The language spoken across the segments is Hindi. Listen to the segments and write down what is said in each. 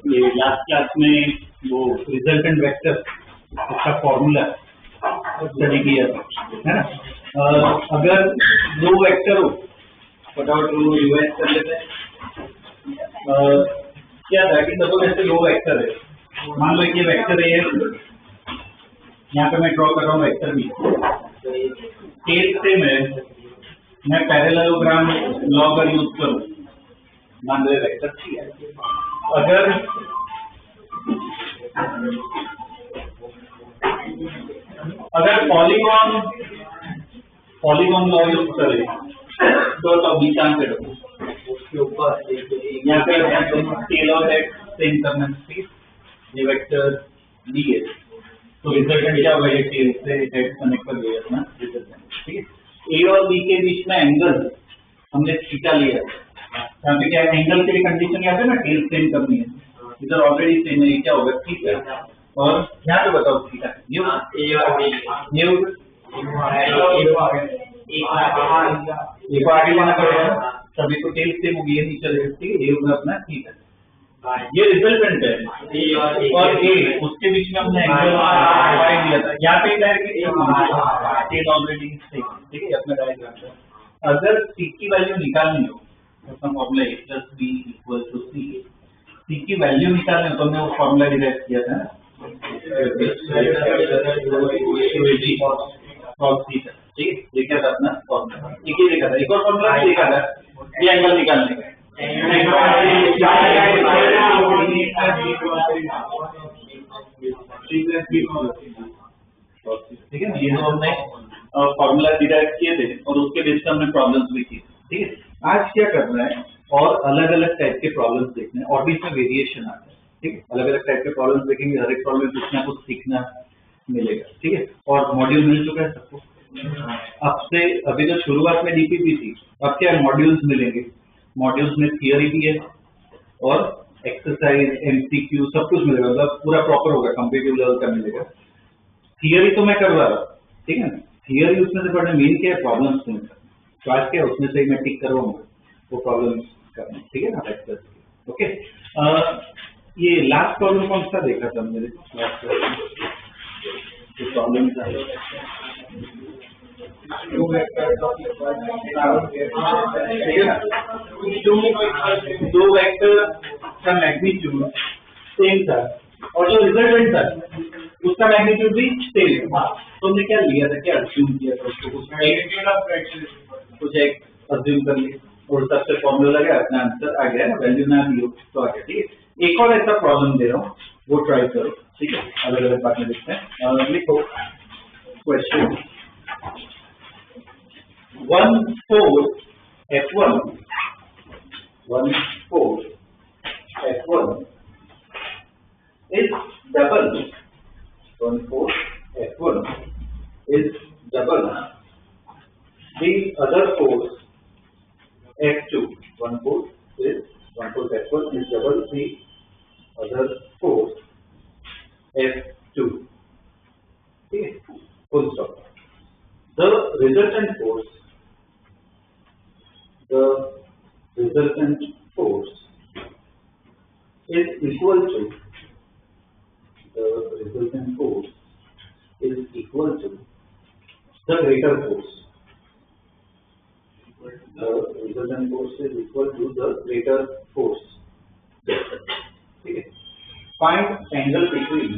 ये लास्ट क्लास में वो रिजल्टेंट वेक्टर उसका फॉर्मूला स्टडी किया है ना। अगर दो वेक्टर हो, फटाफट वो रिवाइज कर लेते हैं। क्या था कि सपोज ऐसे दो वेक्टर है, मान लो ये वेक्टर ए है, यहाँ पे मैं ड्रॉ कर रहा हूँ वेक्टर बी। केस से मैं पैरेललोग्राम लॉ का यूज करूँ, मान लो वेक्टर सी है। अगर पॉलीगॉन लॉ यूज करें तो बी चांस उसके ऊपर यहाँ पे स्केलर हेड सेम करना चाहिए, ये वेक्टर डी है तो रिजल्टेंट क्या होगा, ये टेल से हेड कनेक्ट कर दिया अपना रिजल्टेंट। ठीक है, ए और बी के बीच में एंगल हमने थीटा लिया, यहाँ पे क्या एंगल के लिए कंडीशन यहाँ पे ना टेल सेम करनी है, इधर ऑलरेडी सेम है, क्या होगा थीटा। और यहाँ पे बताओ थीटा ये को आगे लेना पड़ेगा, सभी को टेल सेम होगी, ये नहीं चलेगा। ठीक है, ये होगा अपना थीटा, ये रिजल्टेंट है और ए उसके बीच में हमने एंगल वाई लिया था, यहाँ पे डायरेक्टली टेल ऑलरेडी सेम। ठीक है, अपना डायग्राम अगर सी की वैल्यू निकालनी हो तो अपना formula A plus B equal to C. C की वैल्यू निकालनी हो तो हमने वो फॉर्मूला डिराइव किया था, ठीक है, ये क्या था अपना फॉर्मूला, एक ही देखा था, एक और फॉर्मूला देखा था ये एंगल निकालने का। ठीक है, ये जो हमने फॉर्मूला डिराइव किए थे और उसके बेस पर हमने प्रॉब्लम्स भी किए। ठीक है, आज क्या करना है और अलग अलग टाइप के प्रॉब्लम्स देखने हैं और भी इसमें वेरिएशन आता है। ठीक है, अलग अलग टाइप के प्रॉब्लम्स देखेंगे, हर एक प्रॉब्लम कुछ ना कुछ सीखना मिलेगा। ठीक है, और मॉड्यूल मिल चुका है सबको, अब से अभी तो शुरुआत में डीपीपी थी, अब क्या मॉड्यूल्स मिलेंगे, मॉड्यूल्स में थियरी भी है और एक्सरसाइज एमसीक्यू सब कुछ मिलेगा, मतलब पूरा प्रॉपर होगा, कम्पिटिटिव लेवल का मिलेगा। थियरी तो मैं करवा रहा हूँ, ठीक है ना, थियरी उसमें से पढ़ने मेन क्या है प्रॉब्लम्स में, तो आज क्या उसमें से मैं टिक करवाऊंगा वो प्रॉब्लम्स करना। ठीक है ना, ओके। ये लास्ट प्रॉब्लम कौन सा देखा था हमने, लास्ट प्रॉब्लम दो वेक्टर का मैग्नीट्यूड सेम था और जो रिजल्टेंट था उसका मैग्नीट्यूड भी सेम था, तो हमने क्या लिया था, क्या अज्यूम किया था उसको, कुछ एक अज्यूम कर लिया और सबसे फॉर्मूला लगा, अपना आंसर आ गया ना, वैल्यू ना दी हो तो आ गया। ठीक है, एक और ऐसा प्रॉब्लम दे रहा हूँ वो ट्राई करो। ठीक है, अलग अलग बातें देखते हैं। लिखो question 1/4 F1 is double 1/4 F1 is double the other force F2 1/4 F1 is double the other force F2. Okay, full stop. The resultant force is equal to the greater force. The resultant force is equal to the greater force. Okay. Find angle between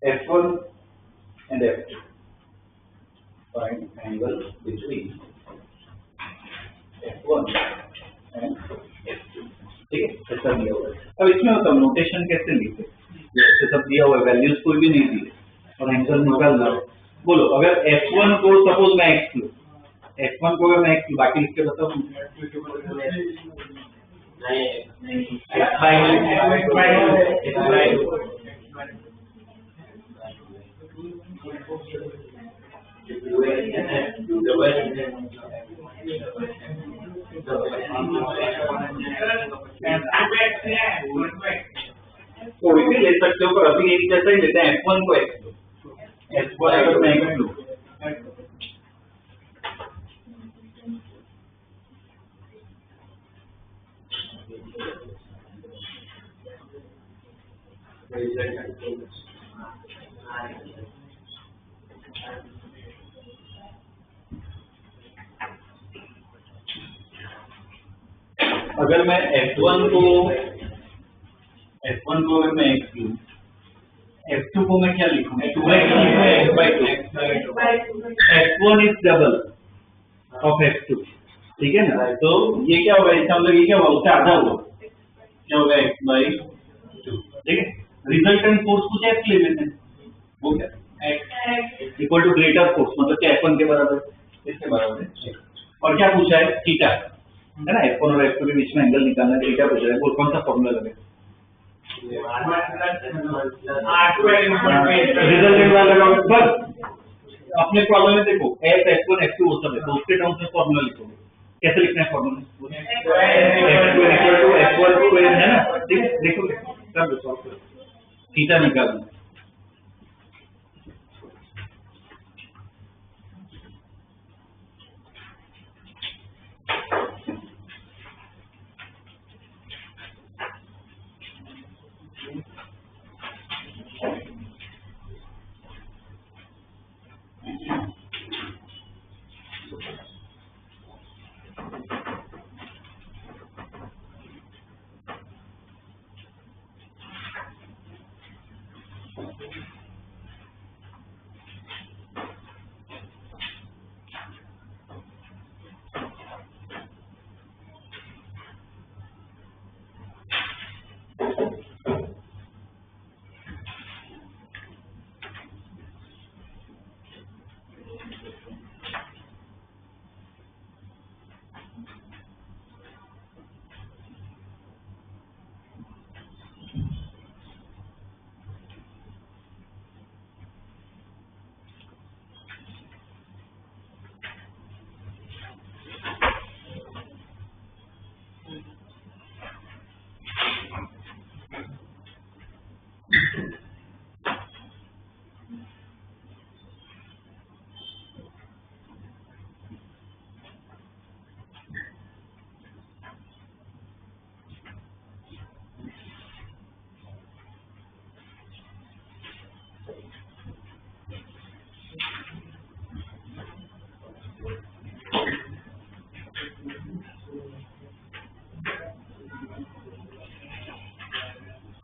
F1 and F2. Find angle between F1 and F2, ठीक है, ऐसा दिया हुआ है। अब इसमें मतलब नोटेशन कैसे लिखे, जैसे सब दिया हुआ है, वैल्यूज कोई भी नहीं दिए और एंगल निकालना। बोलो अगर F1 को सपोज मैं x लूं, F1 को अगर मैं x लूं, बाकी लिख के बताओ। तो इसे ले सकते हो, पर अभी एक जैसा ही लेते हैं, F1 को x लो, F1 अगर मैं x लूं, अगर मैं F1 को अगर मैं x लूं, F2 को मैं क्या लिखूं, 2x लिखूं, x/2, F1 is double of F2, ठीक है ना। तो ये क्या होगा, इसका मतलब ये क्या होगा, उससे आधा होगा, क्या होगा, x/2, ठीक है। रिजल्टेंट फोर्स कुछ x ले लेते हैं, वो क्या x equal to greater force, मतलब क्या F1 के बराबर, इसके बराबर है। और क्या पूछा है, थीटा है ना, F1 और F2 के बीच में एंगल निकालना है, थीटा पूछा है। वो कौन सा फॉर्मूला लगे, रिजल्टेंट वाला लगाओगे बस। अपने प्रॉब्लम में देखो f f1 f2 वो सब है, तो उसके टर्म्स में फॉर्मूला लिखोगे। कैसे लिखना है फॉर्मूला, f2 है ना, ठीक है, देखोगे सब सॉल्व करो, थीटा निकालना।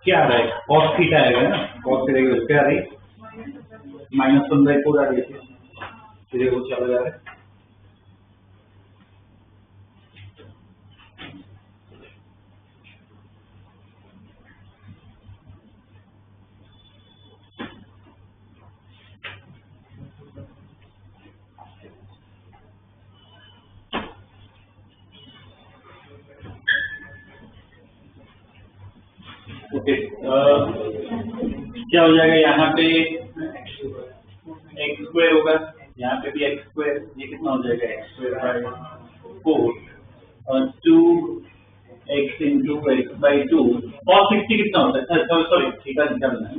क्या आ रहा है, cos थीटा आएगा ना, cos थीटा की क्या आ रही है, -1/4 आ रही है, फिर वो चला जा रहा है। ओके, क्या हो जाएगा, यहाँ पे x² होगा, यहाँ पे भी x², ये कितना हो जाएगा, x²/4 और 2x इंटू x/2, cos 60 कितना होता है, सॉरी थीटा निकालना है,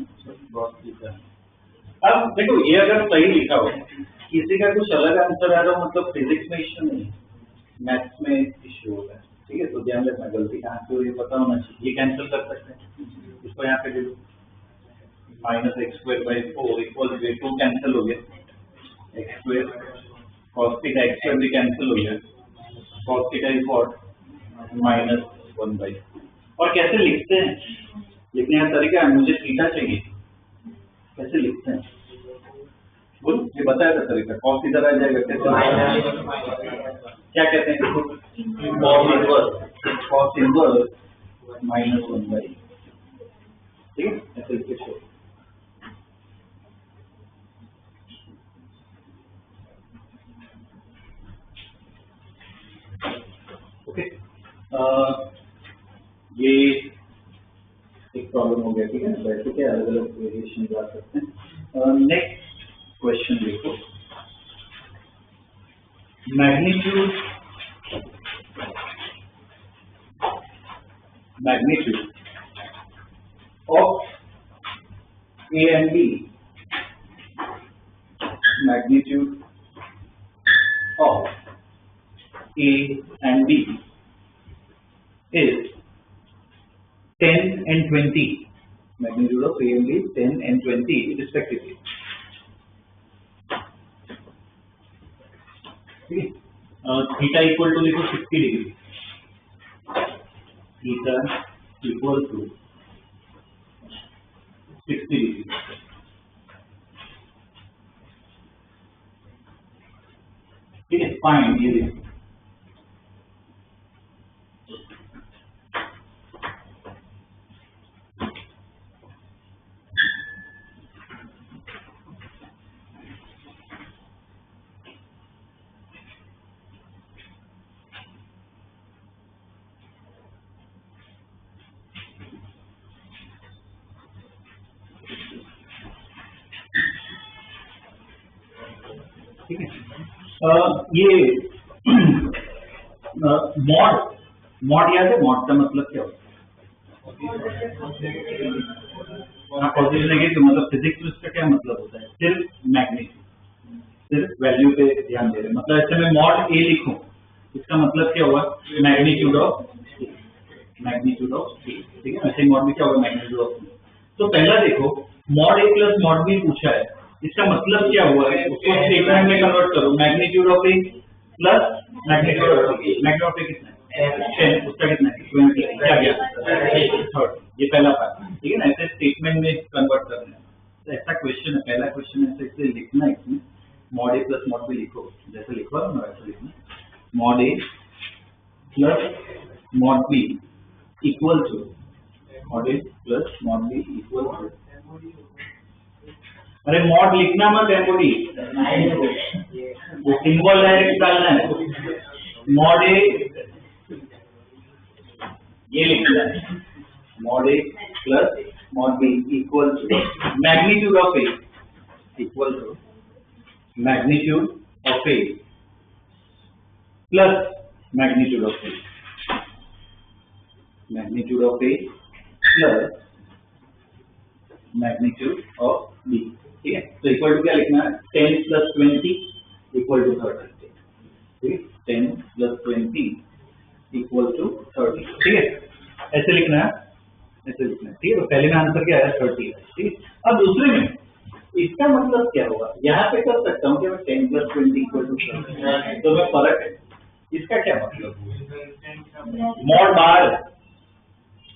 cos थीटा। अब देखो ये अगर सही लिखा हो, किसी का कुछ अलग आंसर आ रहा हो, मतलब फिजिक्स में इश्यू नहीं, मैथ्स में इश्यू होगा, ठीक है। तो ध्यान रखना, गलती कहाँ से हो ये पता होना चाहिए। ये कैंसिल कर सकते हैं, इसको यहाँ पे ले लो, -x²/4 इक्वल 2 कैंसिल हो गया, x² cos थीटा x² भी कैंसिल हो गया, cos थीटा इज व्हाट, -1/2। और कैसे लिखते हैं, लिखने का तरीका है, मुझे थीटा चाहिए, कैसे लिखते हैं, बोलो, ये बताया था तरीका, कॉस इधर आ जाएगा कैसे? क्या कहते हैं इसको? कॉस इनवर्स -1/, ठीक है, ऐसे लिख के शो। ओके, ये एक प्रॉब्लम हो गया, ठीक है ना, वैसे क्या अलग अलग वेरिएशन जा सकते हैं। नेक्स्ट क्वेश्चन देखो, magnitude of A and B, magnitude of A and B is 10 and 20. Magnitude of A and B is 10 and 20 respectively. Theta equal to देखो 60 degree, theta equal to 60 degree. ठीक है, फाइंड ये देखो, ठीक है। ये मॉड याद है, मॉड का मतलब क्या होता है? पॉजिटिव नेगेटिव, मतलब फिजिक्स में इसका क्या मतलब होता है? सिर्फ मैग्नीट्यूड, सिर्फ वैल्यू पे ध्यान दे रहे हैं। मतलब ऐसे में मॉड ए लिखूं, इसका मतलब क्या हुआ? मैग्नीट्यूड ऑफ ए, ठीक है। ऐसे मॉड भी क्या होगा? मैग्नीट्यूड ऑफ ए। तो पहला देखो, mod A plus mod B पूछा है, इसका मतलब क्या हुआ है? उसको स्टेटमेंट में कन्वर्ट करो, magnitude of A plus magnitude of A. Magnitude of A कितना है? 10, उसका कितना है? 20। क्या गया? 30। ये पहला पार्ट, ठीक है ना, ऐसे स्टेटमेंट में कन्वर्ट करना है। तो ऐसा क्वेश्चन है, पहला क्वेश्चन ऐसे इसे लिखना है, इसमें mod A plus mod B लिखो, जैसे लिखो ना वैसे लिखना, mod A plus mod B equal to, mod A plus mod B equal to, अरे मॉड लिखना मत है, बोली वो सिंबल डायरेक्ट डालना है। मॉड ए ये लिखना है, mod A plus mod B equal to magnitude of A, equal to magnitude of A plus magnitude of A, magnitude of A plus magnitude of B, ठीक है। तो इक्वल टू क्या लिखना है? 10 प्लस 20 इक्वल टू 30, ठीक है, 10 प्लस 20 इक्वल टू 30, ठीक है, ऐसे लिखना है, ऐसे लिखना है, ठीक है। तो पहले में आंसर क्या आया? 30 है, ठीक है। अब दूसरे में इसका मतलब क्या होगा? यहाँ पे कर सकता हूँ कि मैं 10 प्लस 20 इक्वल टू 30, तो मैं फर्क है, इसका क्या मतलब? मॉड बाहर,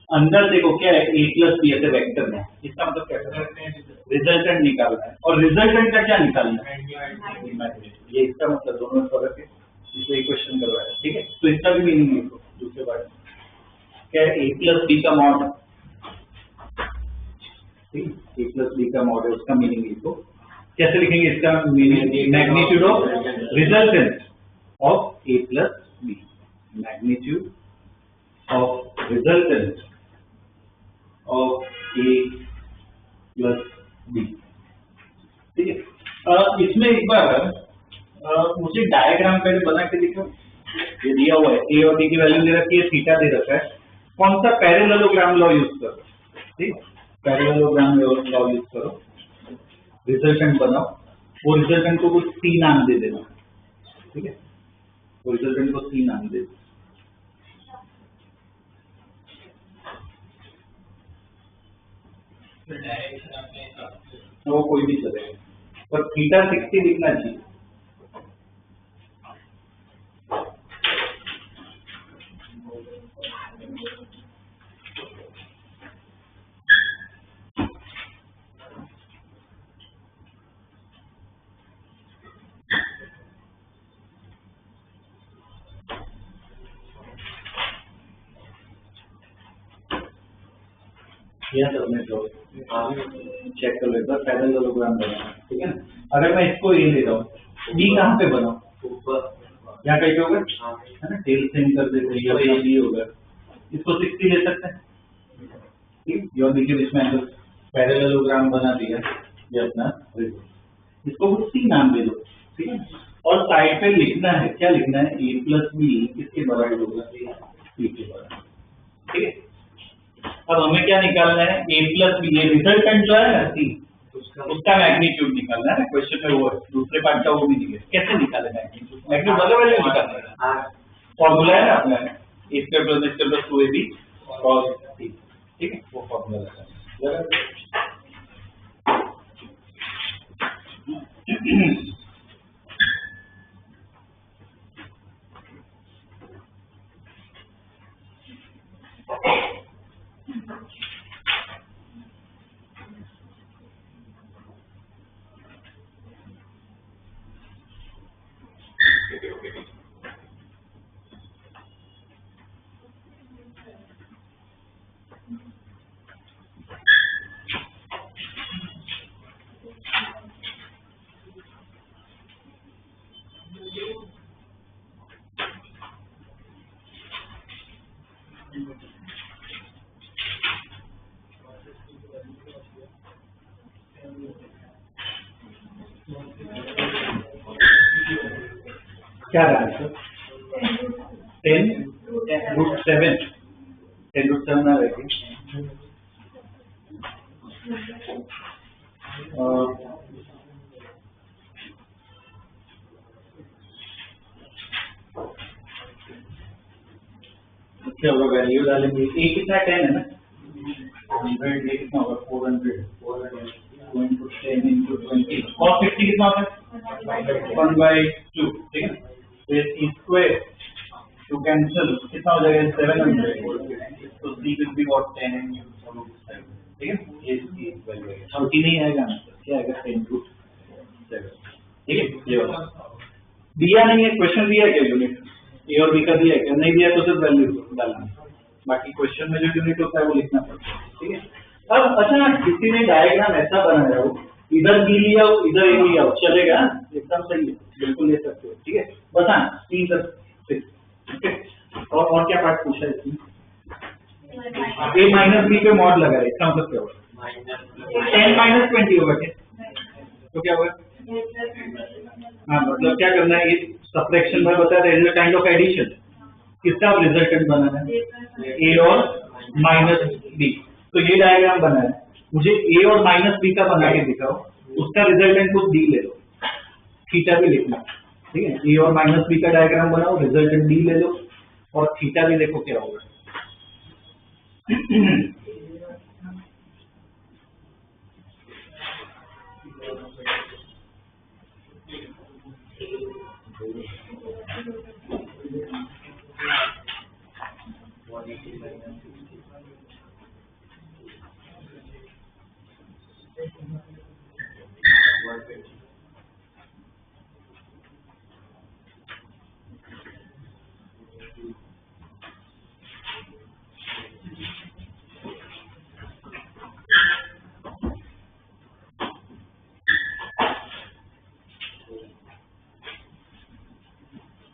अंदर देखो क्या है? ए प्लस बी ऐसे वेक्टर में, इसका मतलब क्या करना है? रिजल्टेंट निकालना है, और रिजल्टेंट का क्या निकालना है? ये इसका मतलब, दोनों में फर्क है, इसलिए क्वेश्चन करवाया, ठीक है। तो इसका भी मीनिंग लिखो, दूसरे बार क्या है? ए प्लस बी का मॉड, ठीक है, ए प्लस बी का मॉड है, उसका मीनिंग लिखो। कैसे लिखेंगे इसका meaning? Magnitude of resultant of A plus B, magnitude of resultant of A plus B, ठीक है। इसमें एक बार मुझे डायग्राम पहले बना के दिखो, ये दिया हुआ है, ए और बी की वैल्यू दे रखी है, थीटा दे रखा है, कौन सा पैरेललोग्राम लॉ यूज करो, ठीक, पैरेललोग्राम लॉ यूज करो, रिजल्टेंट बनाओ, वो रिजल्टेंट को कुछ सी नाम दे देना, ठीक है, वो रिजल्टेंट को सी नाम दे देना। वो कोई भी चलेगा, पर थीटा 60 लिखना चाहिए। यह सबने जो चेक कर लो एक बार, पैरेललोग्राम बना, ठीक है ना। अगर मैं इसको ए ले रहा हूँ, बी कहाँ पे बना, यहाँ कहीं पे होगा, है ना, टेल सेम कर देते हैं, या बी होगा, इसको 60 ले सकते हैं, ठीक है। और देखिए इसमें एंगल पैरेललोग्राम बना दिया, ये अपना इसको सी नाम दे दो, ठीक है। और साइड पे लिखना है, क्या लिखना है, ए प्लस बी किसके बराबर होगा, सी के बराबर, ठीक है। अब हमें क्या निकालना है, ए प्लस बी, ये रिजल्टेंट जो है ना सी, उसका मैग्नीट्यूड निकालना है। क्वेश्चन में वो है, दूसरे पार्ट का वो भी नहीं है, कैसे निकाले मैग्नीट्यूड, मैग्नीट्यूड वाले वैल्यू निकालना है, फॉर्मूला है ना अपना, A square plus B square plus 2ab cos c, ठीक है, वो फॉर्मूला लगाना है। क्या रहा है 10√7 10√7 आ रही क्या होगा, वैल्यू डालेंगे, ए कितना 10 है ना, 100, ए कितना होगा 400 into 10 into 20 और 50 कितना होता है 1/2, ठीक है। तो सी स्क्वायर टू कैंसिल कितना हो जाएगा 700, तो सी विल बी व्हाट 10√7, ठीक है। ये सी वैल्यू है, 30 नहीं आएगा ना, क्या आएगा 10√7, ठीक है। ये वाला दिया नहीं है, क्वेश्चन दिया है क्या यूनिट, ए और बी का दिया है क्या, नहीं दिया तो सिर्फ वैल्यू डालना, बाकी क्वेश्चन में जो यूनिट होता है वो लिखना पड़ता है, ठीक है। अब अच्छा किसी ने डायग्राम ऐसा बनाया हो, इधर बी लिया हो इधर ए लिया हो, चलेगा, एकदम सही है, बिल्कुल ले सकते हो, ठीक है। बता 3 से 6, ठीक है। और क्या पार्ट पूछा है इसमें, ए माइनस बी पे मॉड लगा है, इसका मतलब क्या होगा 10 - 20 होगा क्या, तो क्या होगा, हाँ मतलब क्या करना है, ये सब्ट्रैक्शन में बताया था, is a kind of addition, किसका रिजल्टेंट बनाना है, ए और माइनस बी, तो ये डायग्राम बना है, मुझे ए और माइनस बी का बना के दिखाओ, उसका रिजल्टेंट कुछ डी ले लो, थीटा भी लिखना, ठीक है। ए और माइनस बी का डायग्राम बनाओ, रिजल्टेंट डी ले लो, और थीटा भी देखो क्या होगा।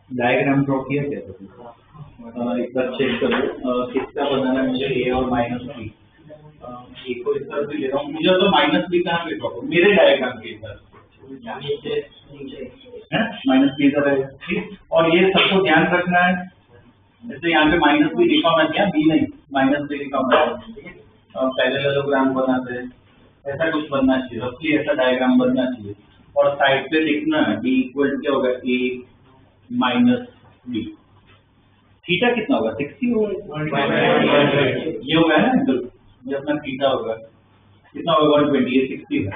डायग्राम ड्रॉ किया क्या एक बार चेक कर लो, किसका बनाना है मुझे, ए और माइनस बी, ए को इस तरह से ले रहा हूँ, मुझे तो माइनस बी कहाँ पे ड्रॉ करूँ, मेरे डायग्राम के अंदर माइनस बी इधर है, ठीक। और ये सबको ध्यान रखना है, जैसे यहाँ पे माइनस बी लिखा होना चाहिए, बी नहीं माइनस बी लिखा होना चाहिए, ठीक है। पैरेललोग्राम बनाते हैं, ऐसा कुछ बनना चाहिए, रफली ऐसा डायग्राम बनना चाहिए, और साइड पे लिखना है बी इक्वल क्या होगा, ए माइनस बी, थीटा कितना होगा 60 होगा, ये होगा ना एंगल, ये अपना थीटा होगा, कितना होगा 120, ये 60 है,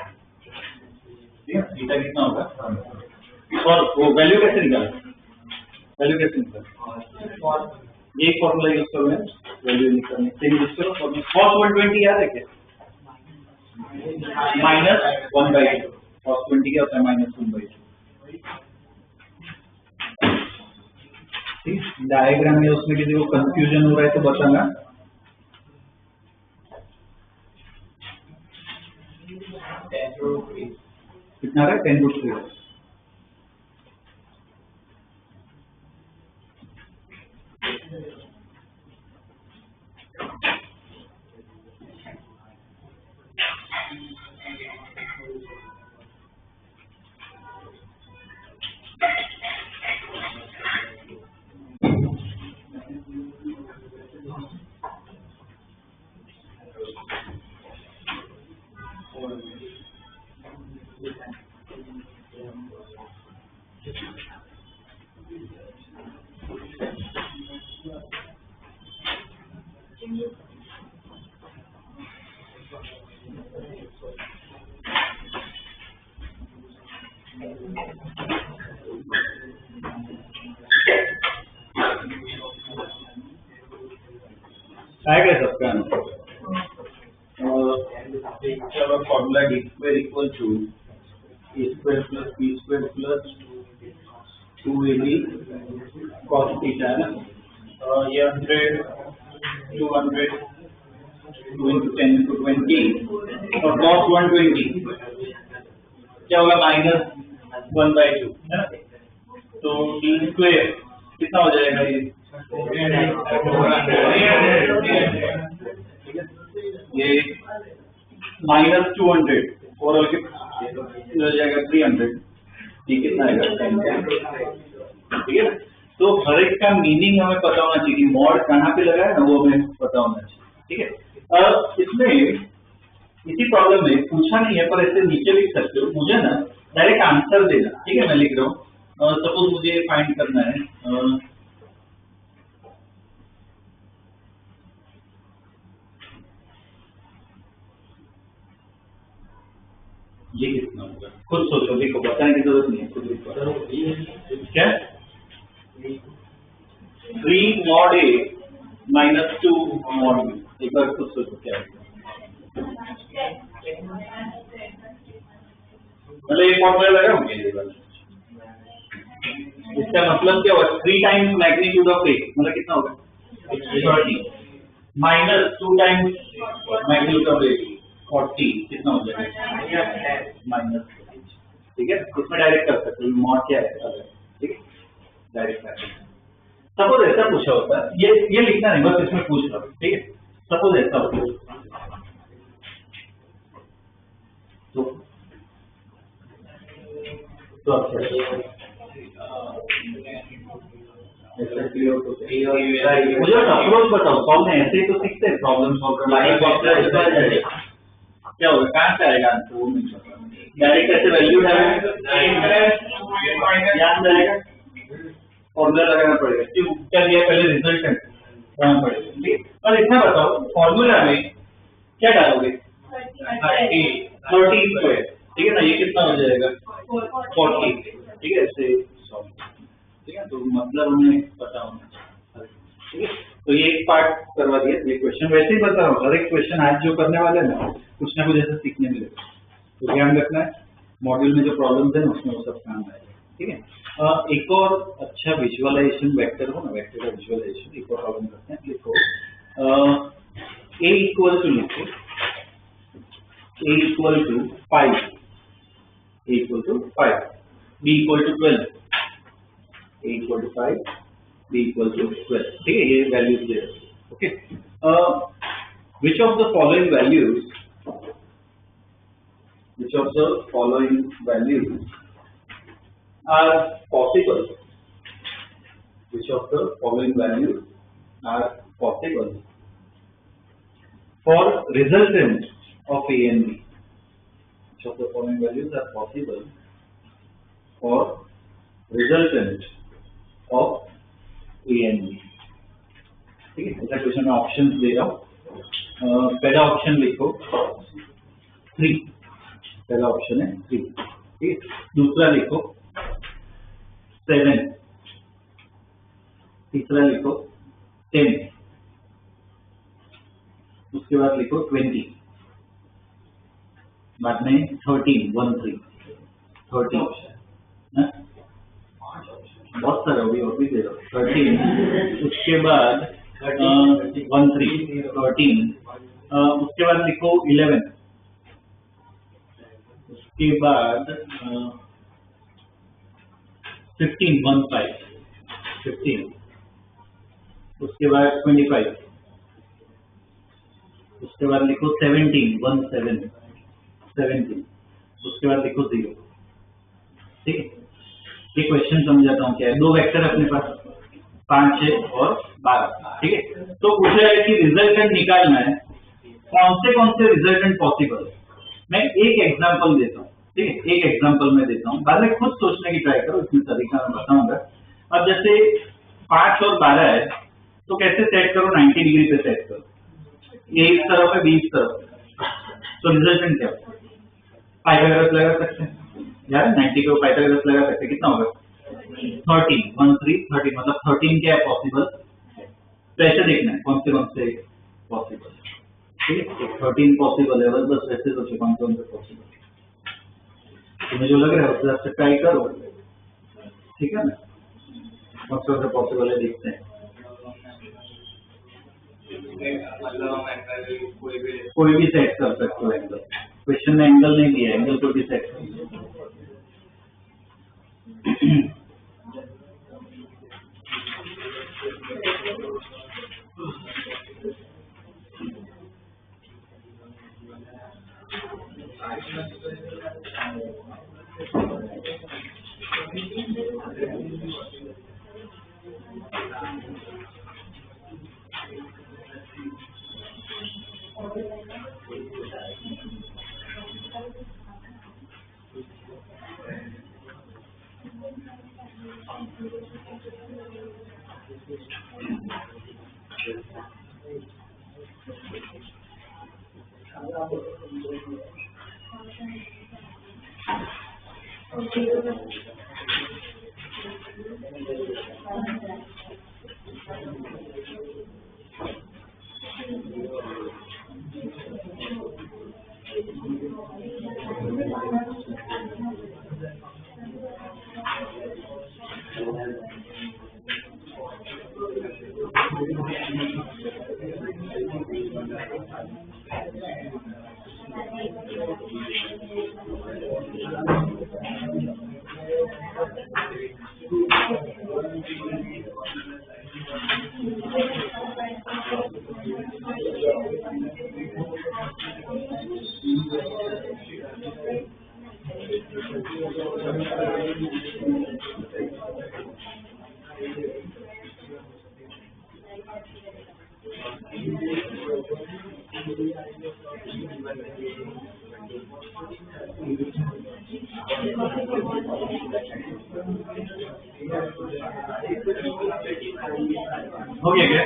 ठीक है। थीटा कितना होगा, और वो वैल्यू कैसे निकालें, वैल्यू कैसे निकालें, ये फॉर्मूला यूज करो, वैल्यू निकालने के लिए यूज करो cos 120 याद है क्या, -1/2, cos 20 क्या होता है -1/2, डायग्राम में उसमें किसी को कंफ्यूजन हो रहा है तो बताना। कितना आ रहा है 10√3। आएगा सबका आंसर। चलो formula D square equal to A square plus B square plus 2ab cos theta है ना। ये 100 200 2 into 10 into 20 और cos 120 क्या होगा -1/2 है ना। तो डी स्क्वायर कितना हो जाएगा ये -200 ओवरऑल के हो जाएगा 300। ये कितना आएगा 10। ठीक है, तो हर एक का मीनिंग हमें पता होना चाहिए कि मॉड कहाँ पे लगा है ना, वो हमें पता होना चाहिए। ठीक है, इसमें इसी प्रॉब्लम में पूछा नहीं है पर ऐसे नीचे लिख सकते हो, मुझे ना डायरेक्ट आंसर देना। ठीक है, मैं लिख रहा हूँ, सपोज मुझे फाइंड करना है ये कितना होगा, खुद सोचो, देखो बताने की जरूरत नहीं है, खुद लिखो। क्या 3 mod A - 2 mod B, एक बार खुद सोचो क्या है। मतलब ये फॉर्मूला लगा होंगे ये वाला। इसका मतलब क्या होगा 3 टाइम्स मैग्नीट्यूड ऑफ A मतलब कितना होगा 30 -2 टाइम्स मैग्नीट्यूड ऑफ A 40 कितना हो जाएगा -। ठीक है, इसमें डायरेक्ट कर सकते हो, मॉड क्या है अलग। ठीक है, डायरेक्ट कर सकते। सपोज ऐसा पूछा होता है, ये लिखना नहीं, बस इसमें पूछ रहा हूँ। ठीक है, सपोज ऐसा होता है तो अच्छा मुझे अप्रोच बताओ, सॉल्व में ऐसे ही तो सीखते हैं, प्रॉब्लम सॉल्व करना क्या होगा, कहाँ से आएगा आंसर वो नहीं पता। डायरेक्ट ऐसे वैल्यू याद रहेगा, फॉर्मूला लगाना पड़ेगा, क्यों क्या दिया पहले रिजल्ट लगाना पड़ेगा। ठीक है, और इतना बताओ फॉर्मूला में क्या डालोगे 30 स्क्वायर। ठीक है ना, ये कितना हो जाएगा 40। ठीक है, ऐसे सॉल्व। ठीक है, तो मतलब हमें पता होना चाहिए। ठीक है, तो ये एक पार्ट करवा दिया। ये क्वेश्चन वैसे ही बता रहा हूँ, हर एक क्वेश्चन आज जो करने वाले हैं ना कुछ ना कुछ ऐसा सीखने मिलेगा, तो ध्यान रखना है। मॉड्यूल में जो प्रॉब्लम्स है ना उसमें वो सब काम आएगा। ठीक है, एक और अच्छा विजुअलाइजेशन वेक्टर हो ना, वेक्टर का विजुअलाइजेशन एक और प्रॉब्लम करते हैं। लिखो A इक्वल टू लिखो A equal to 5, A equal to 5, B equal to 12, A equal to 5, B equal to 12। ठीक है, ये वैल्यूज दे रहे हैं। Okay, which of the following values are possible? Which of the following values are possible for resultant of A and B? Which of the following values are possible for resultant of A and B? ठीक है, ऐसा क्वेश्चन में ऑप्शन दे रहा हूँ। पहला ऑप्शन लिखो 3, पहला ऑप्शन है 3। ठीक, दूसरा लिखो 7, तीसरा लिखो 10, उसके बाद लिखो 20, बाद में 13 बहुत सारा होगी और भी दे रहा हूँ 13, उसके बाद 13, उसके बाद लिखो 11, के बाद 15, उसके बाद 25, उसके बाद लिखो 17, उसके बाद लिखो 0। ठीक है, ये क्वेश्चन समझाता हूँ क्या है। दो वेक्टर अपने पास 5, 6 और 12। ठीक है, तो पूछा है कि रिजल्टेंट निकालना है, कौन से रिजल्टेंट पॉसिबल है। मैं एक एग्जांपल देता हूँ। ठीक है, एक एग्जांपल मैं देता हूँ, बाद में खुद सोचने की ट्राई करो, इसमें तरीका मैं बताऊंगा। अब जैसे 5 और 12 है, तो कैसे सेट करो, 90 डिग्री पे सेट करो, ये इस तरफ है, 20 तरफ, तो रिजल्टेंट क्या होगा, पाइथागोरस लगा सकते हैं यार, 90 को पाइथागोरस लगा सकते हैं, कितना होगा 13, 13 मतलब 13 क्या है पॉसिबल। तो ऐसे देखना है कौन से पॉसिबल। ठीक है, 13 पॉसिबल है, बस वैसे सोचो कौन से पॉसिबल, तुम्हें जो लग रहा है उससे आपसे ट्राई करो। ठीक है ना, कौन से पॉसिबल है देखते हैं। कोई भी सेट कर सकते हो एंगल, क्वेश्चन में एंगल नहीं दिया, एंगल को भी सेट कर। हो गया क्या?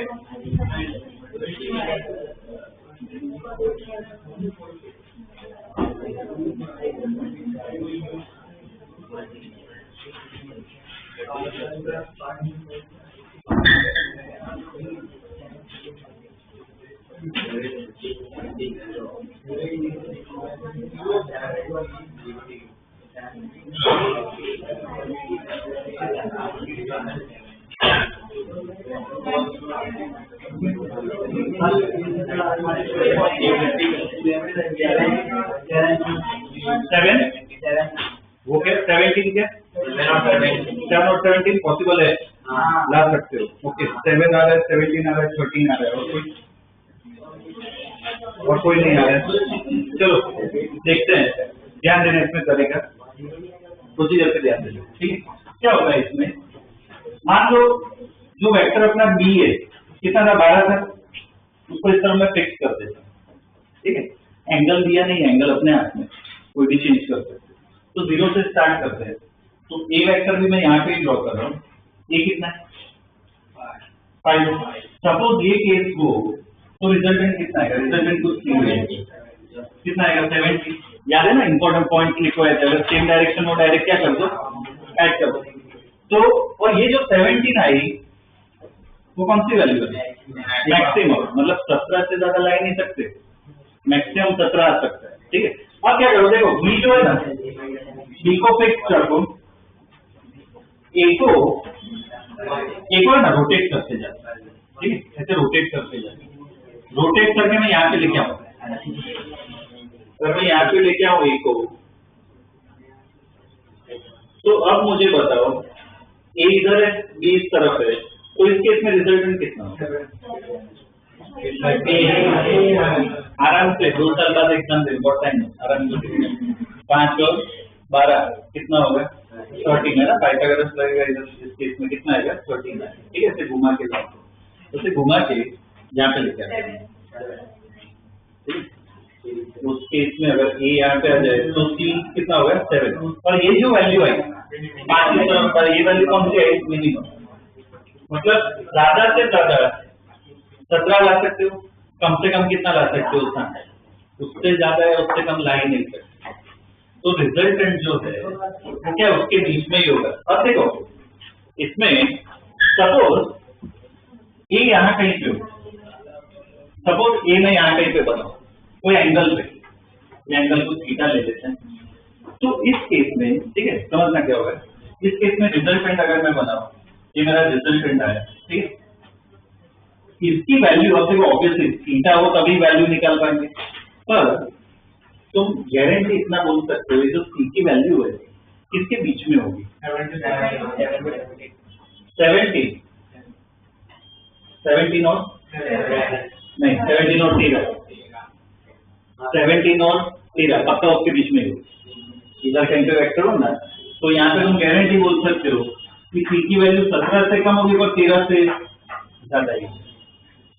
वो क्या 17 क्या 7 और 17 पॉसिबल है, ला सकते हो। ओके, 7 आ रहा है, 17 आ रहा है, 13 आ रहा है, और कोई नहीं आ रहा है। चलो देखते हैं, ध्यान देना इसमें करेगा, प्रोसीजर पे ध्यान देना। ठीक है, क्या होता है इसमें, मान लो जो वेक्टर अपना बी है, कितना था 12 था, उसको इस तरह मैं फिक्स कर देता हूँ। ठीक है, एंगल दिया नहीं, एंगल अपने हाथ में, कोई भी चेंज कर सकते। तो 0 से स्टार्ट करते हैं, तो ए वेक्टर भी मैं यहाँ पे ड्रॉ कर रहा हूँ। ए कितना है 5। सपोज ये केस हो तो रिजल्टेंट कितना आएगा, रिजल्टेंट कुछ नहीं है, कितना आएगा 70। याद है ना, इंपॉर्टेंट पॉइंट लिखो है, अगर सेम डायरेक्शन हो डायरेक्ट क्या कर दो, ऐड कर दो। तो और ये जो 17 आई वो कौन सी वैल्यू है, मैक्सिमम, मतलब 17 से ज्यादा ला नहीं सकते, मैक्सिमम 17 आ सकता है। ठीक है, अब क्या करो, देखो बी जो है ना, बी को फिक्स कर दो, ए को है ना रोटेट करते जाता है। ठीक है, ऐसे रोटेट करते जाते, रोटेट करके मैं यहाँ पे लेके आऊँ, अगर मैं यहाँ पे लेके आऊँ ए को, तो अब मुझे बताओ ए इधर है बी इस तरफ है, तो इस केस में रिजल्टेंट कितना होगा? आराम से 2 साल बाद एग्जाम दे, बहुत टाइम है, आराम से 5 और 12 कितना होगा? 13 है ना, पाइथागोरस लगेगा इधर, इस केस में कितना आएगा? 13 आएगा। ठीक है, इसे घुमा के लाओ, उसे घुमा के यहाँ पे लेके आए। उस केस में अगर ए यहाँ पे आ जाए तो सी कितना होगा? 7। और ये जो वैल्यू आई 5 की तरफ पर, ये वैल्यू कौन सी आई? मिनिमम। मतलब ज्यादा से ज्यादा 17 ला सकते हो, कम से कम कितना ला सकते हो? 7। उससे ज्यादा है उससे कम ला ही नहीं सकते। तो रिजल्टेंट जो है वो क्या उसके बीच में ही होगा। अब देखो इसमें सपोज ए यहाँ कहीं पे हो, सपोज ए में यहाँ कहीं पे बनाओ कोई एंगल पे, एंगल को थीटा ले लेते हैं। तो इस केस में ठीक है, समझना क्या होगा, इस केस में रिजल्टेंट अगर मैं बनाऊं, ये मेरा रिजल्टेंट आया, ठीक है, इसकी वैल्यू अब देखो ऑब्वियसली थीटा हो तभी वैल्यू निकाल पाएंगे, पर तुम गारंटी इतना बोल सकते हो जो सी की वैल्यू है किसके बीच में होगी? 17 और नहीं 17 और 13, 17 और 13 पक्का उसके बीच में होगी। इधर कहीं पे वेक्टर हो ना, तो यहाँ पे तुम गारंटी बोल सकते हो कि सी की वैल्यू 17 से कम होगी पर 13 से ज्यादा ही।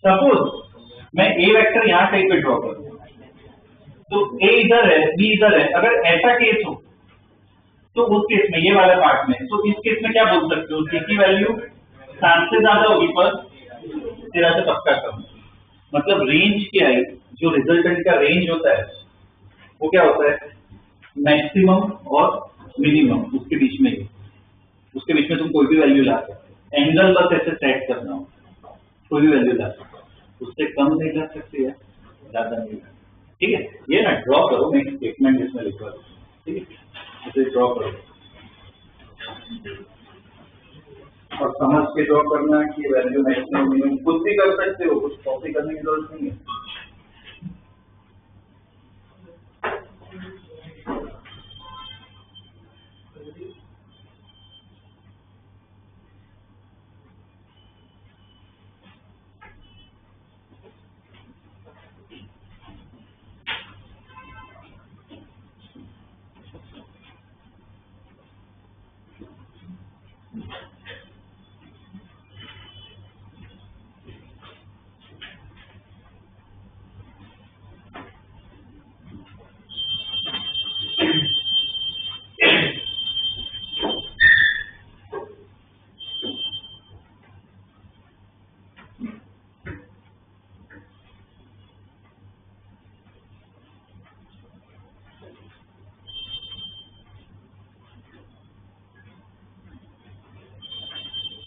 सपोज मैं ए वेक्टर यहाँ कहीं पे ड्रॉ करूँ, तो ए इधर है बी इधर है, अगर ऐसा केस हो तो उस केस में ये वाला पार्ट में, तो इस केस में क्या बोल सकते हो? सी की वैल्यू 7 से ज्यादा होगी पर 13 से पक्का कम। मतलब रेंज क्या है, जो रिजल्टेंट का रेंज होता है वो क्या होता है? मैक्सिमम और मिनिमम उसके बीच में ही, उसके बीच में तुम कोई भी वैल्यू ला सकते हो। एंगल बस ऐसे सेट करना हो, कोई भी वैल्यू ला सकते हो, उससे कम नहीं ला सकते या ज्यादा नहीं ला। ठीक है, ये ना ड्रॉ करो, मैं एक स्टेटमेंट इसमें लिखवा दूँ, ठीक है, इसे ड्रॉ करो और समझ के ड्रॉ करना कि वैल्यू मैक्सिमम मिनिमम खुद भी कर सकते हो, कुछ कॉपी करने की जरूरत नहीं है।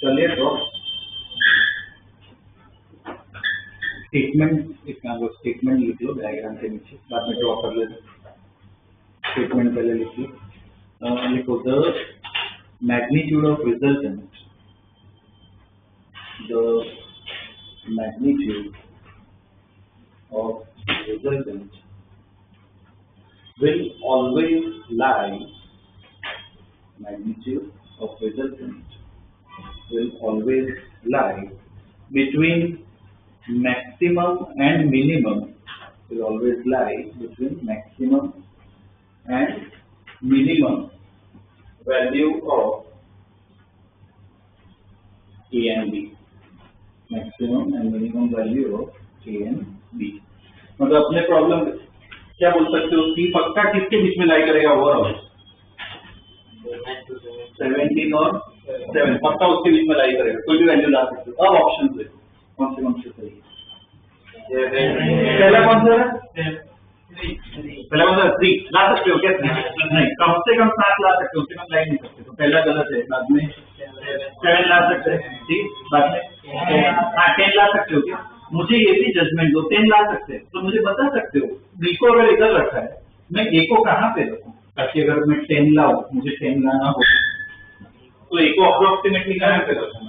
चलिए ड्रॉ स्टेटमेंट, स्टेटमेंट लिख लो डायग्राम के नीचे, बाद में ड्रॉ कर लेते। स्टेटमेंट पहले लिख लो, लिखो the magnitude of resultant, the magnitude of resultant will always lie, magnitude of resultant will always lie between maximum and minimum, will always lie between maximum and minimum value of A and B, maximum and minimum value of A and B। मतलब अपने प्रॉब्लम क्या बोल सकते हो कि पक्का किसके बीच में लाई करेगा? ओवरऑल 17 और 7 पक्का उसके बीच में लाई करेगा, कोई भी वैल्यू ला सकते हो। अब ऑप्शन देखो कौन से सही है। पहला कौन सा है? पहला कौन सा? 3 ला सकते हो क्या? नहीं, कम से कम 7 ला सकते हो, उससे कम ला नहीं सकते। तो पहला गलत है, बाद में 7 ला सकते हैं, ठीक, बाद में 10 ला सकते हो क्या? मुझे ये भी जजमेंट दो, 10 ला सकते हैं तो मुझे बता सकते हो बी को अगर इधर रखा है मैं ए को कहाँ पे रखूं, ताकि अगर मैं 10 लाऊं, मुझे 10 लाना हो तो ए को अप्रोक्सीमेटली कहाँ पे रखूं?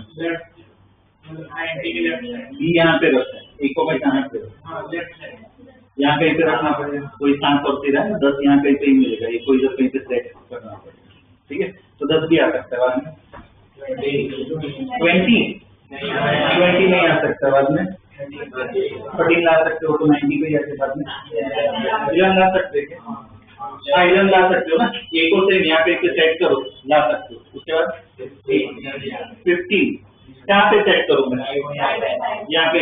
बी यहाँ पे रखा है, ए को मैं कहाँ पे रखूं? यहाँ कहीं पे रखना पड़ेगा, कोई 7 और 13 है, 10 यहाँ कहीं पे ही मिलेगा, ए को इधर कहीं पे सेट करना पड़ेगा। ठीक है, तो 10 भी आ सकता है बाद में, 20 नहीं आ सकता बाद में, 13 ला सकते हो तो 90 पे जाके बाद में 11 ला सकते हैं, हाँ 11 ला सकते हो ना, एक और से यहाँ पे सेट करो, ला सकते हो। उसके बाद 15 कहाँ पे सेट करूँ मैं, यहाँ पे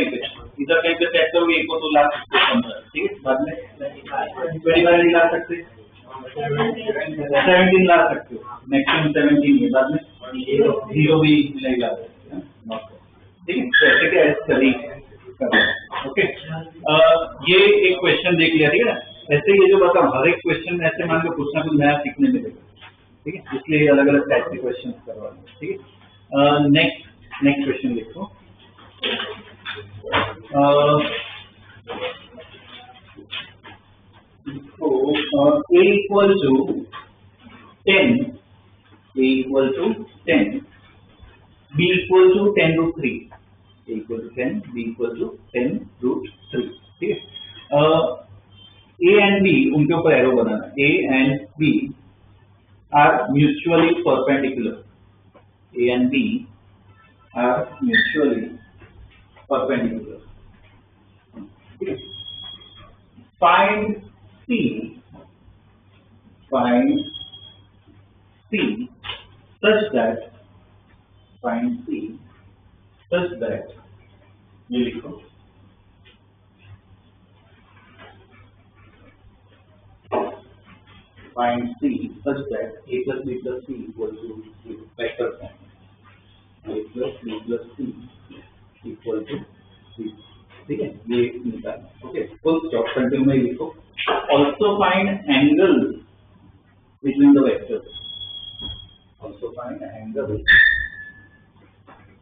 इधर कहीं पे सेट करोगे एक को तो ला सकते हो 15, ठीक है, बाद में 25 ला सकते, 17 ला सकते हो, मैक्सिमम 17 है, बाद में 0 भी नहीं ला सकते, ठीक है। तो ऐसे क्या स्टडी ओके, ये एक क्वेश्चन देख लिया, ठीक है ना। ऐसे ये जो बताओ हर एक क्वेश्चन में ऐसे मान लो कुछ ना कुछ नया सीखने मिलेगा, ठीक है, इसलिए अलग अलग टाइप के क्वेश्चन करवा रहे हैं, ठीक है। नेक्स्ट क्वेश्चन देखो, a equal to 10, a equal to 10, b equal to 10 root 3, a equal to 10, b equal to 10 root 3, ठीक है। a and b उनके ऊपर arrow banana, a and b are mutually perpendicular, a and b are mutually perpendicular, ठीक है। Find C such that, find C such that, ये लिखो, find C such that a plus b plus c equal to 0, vector form, a plus b plus c equal to 0, ठीक है, ये निकालना, ओके। फुल स्टॉप, कंटिन्यू में लिखो। Also find angle between the vectors, also find angle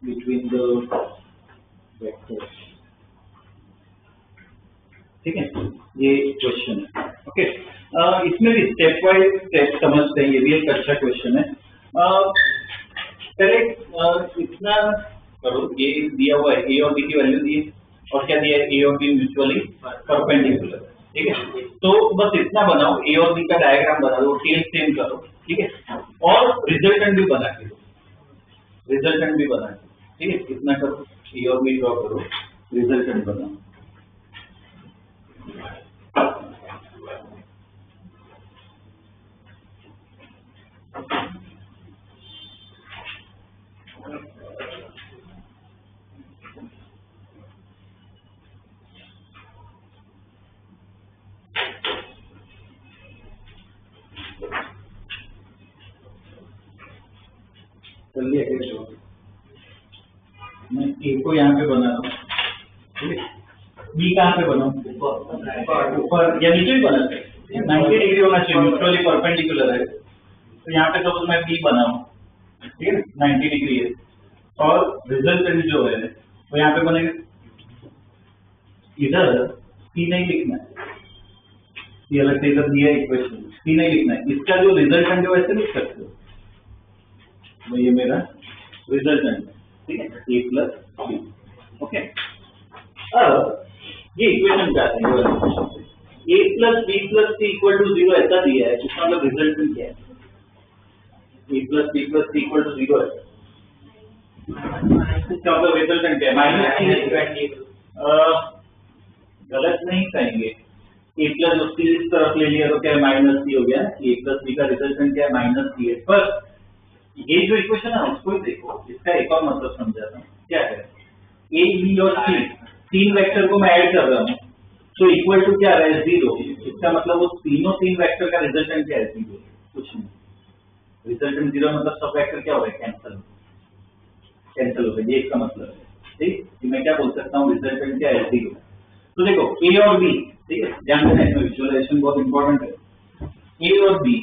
between the vectors, ठीक है, ये क्वेश्चन है, ओके। इसमें भी स्टेप वाइज स्टेप समझते हैं, ये भी एक अच्छा क्वेश्चन है। पहले इतना करो, ये दिया हुआ है, ए और बी की वैल्यू दी है, और क्या दिया है, ए और बी म्यूचुअली परपेंडिकुलर, ठीक है। तो बस इतना बनाओ, ए और बी का डायग्राम बना दो, टेल सेम करो, ठीक है, और रिजल्टेंट भी बना के दो, रिजल्टेंट भी बना के, ठीक है, इतना करो, ए और बी ड्रॉ करो, रिजल्टेंट बनाओ। चलिए मैं ए को यहाँ पे बना रहा हूँ, ठीक है, बी कहाँ पे बनाऊँ, ऊपर या नीचे भी बना सकते, 90 डिग्री होना चाहिए, म्यूचुअली परपेंडिकुलर है, तो यहाँ पे सपोज मैं बी बनाऊँ, ठीक है, 90 डिग्री है, और रिजल्टेंट जो है वो यहाँ पे बनेगा, इधर सी नहीं लिखना है, ये अलग से इधर दिया इक्वेशन, सी नहीं लिखना है, इसका जो रिजल्टेंट है वैसे लिख सकते हो, तो ये मेरा रिजल्टेंट है, ठीक है, ए प्लस बी, ओके। अब ये इक्वेशन क्या है, A plus B plus C equal to 0 ऐसा दिया है, इसका मतलब रिजल्टेंट क्या है, A plus B plus C equal to 0 है, इसका मतलब रिजल्टेंट क्या है, माइनस, गलत नहीं कहेंगे, ए प्लस उसकी इस तरफ ले लिया तो क्या है, माइनस सी हो गया, ए प्लस बी का रिजल्टेंट क्या है, माइनस सी है। पर ये जो इक्वेशन है उसको ही देखो, इसका एक और मतलब समझाता हूँ, क्या है, ए बी और सी तीन वेक्टर को मैं ऐड कर रहा हूँ, तो इक्वल टू क्या है, 0, इसका मतलब वो तीन वेक्टर का रिजल्टेंट क्या है, 0, कुछ नहीं, रिजल्टेंट 0 मतलब सब वेक्टर क्या हो गए, कैंसिल हो गए, ये इसका मतलब है, ठीक, मैं क्या बोल सकता हूँ, रिजल्टेंट क्या है, 0। तो देखो ए और बी, ठीक है, ध्यान देना, इसमें विजुअलाइजेशन बहुत इंपॉर्टेंट है, ए और बी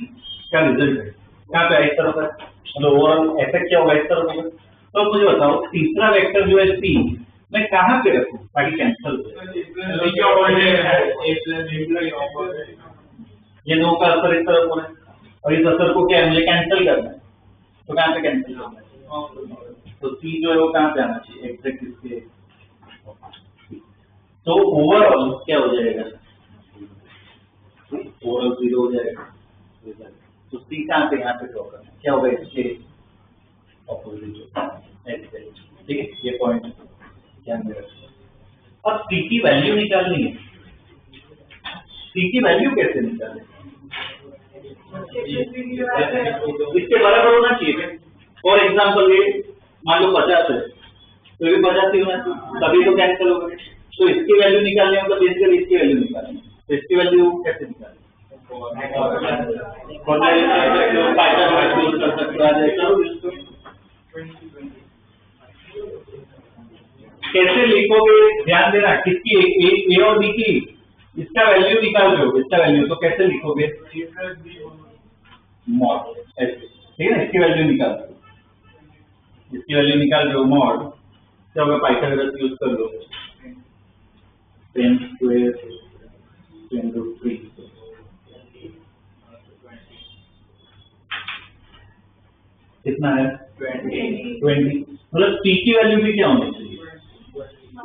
का रिजल्ट है कहाँ पे, इस तरफ है, मतलब ओवरऑल इफेक्ट क्या होगा, इस तरफ होगा। तो मुझे बताओ तीसरा वेक्टर जो है सी, मैं कहाँ पे रखूं ताकि कैंसिल हो, ये दो का असर इस तरफ हो रहा है, और इस असर को क्या है, मुझे कैंसिल करना है, तो कहाँ पे कैंसिल करना है, तो सी जो है वो कहाँ पे आना चाहिए, एग्जैक्ट इसके, तो ओवरऑल क्या हो जाएगा, ओवरऑल 0 हो जाएगा, तो सी कहाँ पे, यहाँ पे ड्रॉ करना है, क्या होगा इसके ऑपोजिट होगा, ठीक है, ये पॉइंट ध्यान में रखना। अब सी की वैल्यू निकालनी है, सी की वैल्यू कैसे निकालें? इसके बराबर होना चाहिए। फॉर एग्जाम्पल ये मान लो 50 है, तो ये 50 ही होना चाहिए, तभी तो कैंसिल होगा। तो इसकी वैल्यू निकालने मतलब बेसिकली इसकी वैल्यू निकालनी, तो इसकी वैल्यू कैसे निकालें? कैसे लिखोगे ध्यान देना, किसकी ए और बी की, इसका वैल्यू निकाल रहे हो, इसका वैल्यू तो कैसे लिखोगे? मॉड, ठीक है ना, इसकी वैल्यू निकाल रहे हो, इसकी वैल्यू निकाल रहे हो मॉड, तो अगर पाइथागोरस यूज कर लो 10 स्क्वायर 10√3 कितना है 20। मतलब सी की वैल्यू भी क्या होनी चाहिए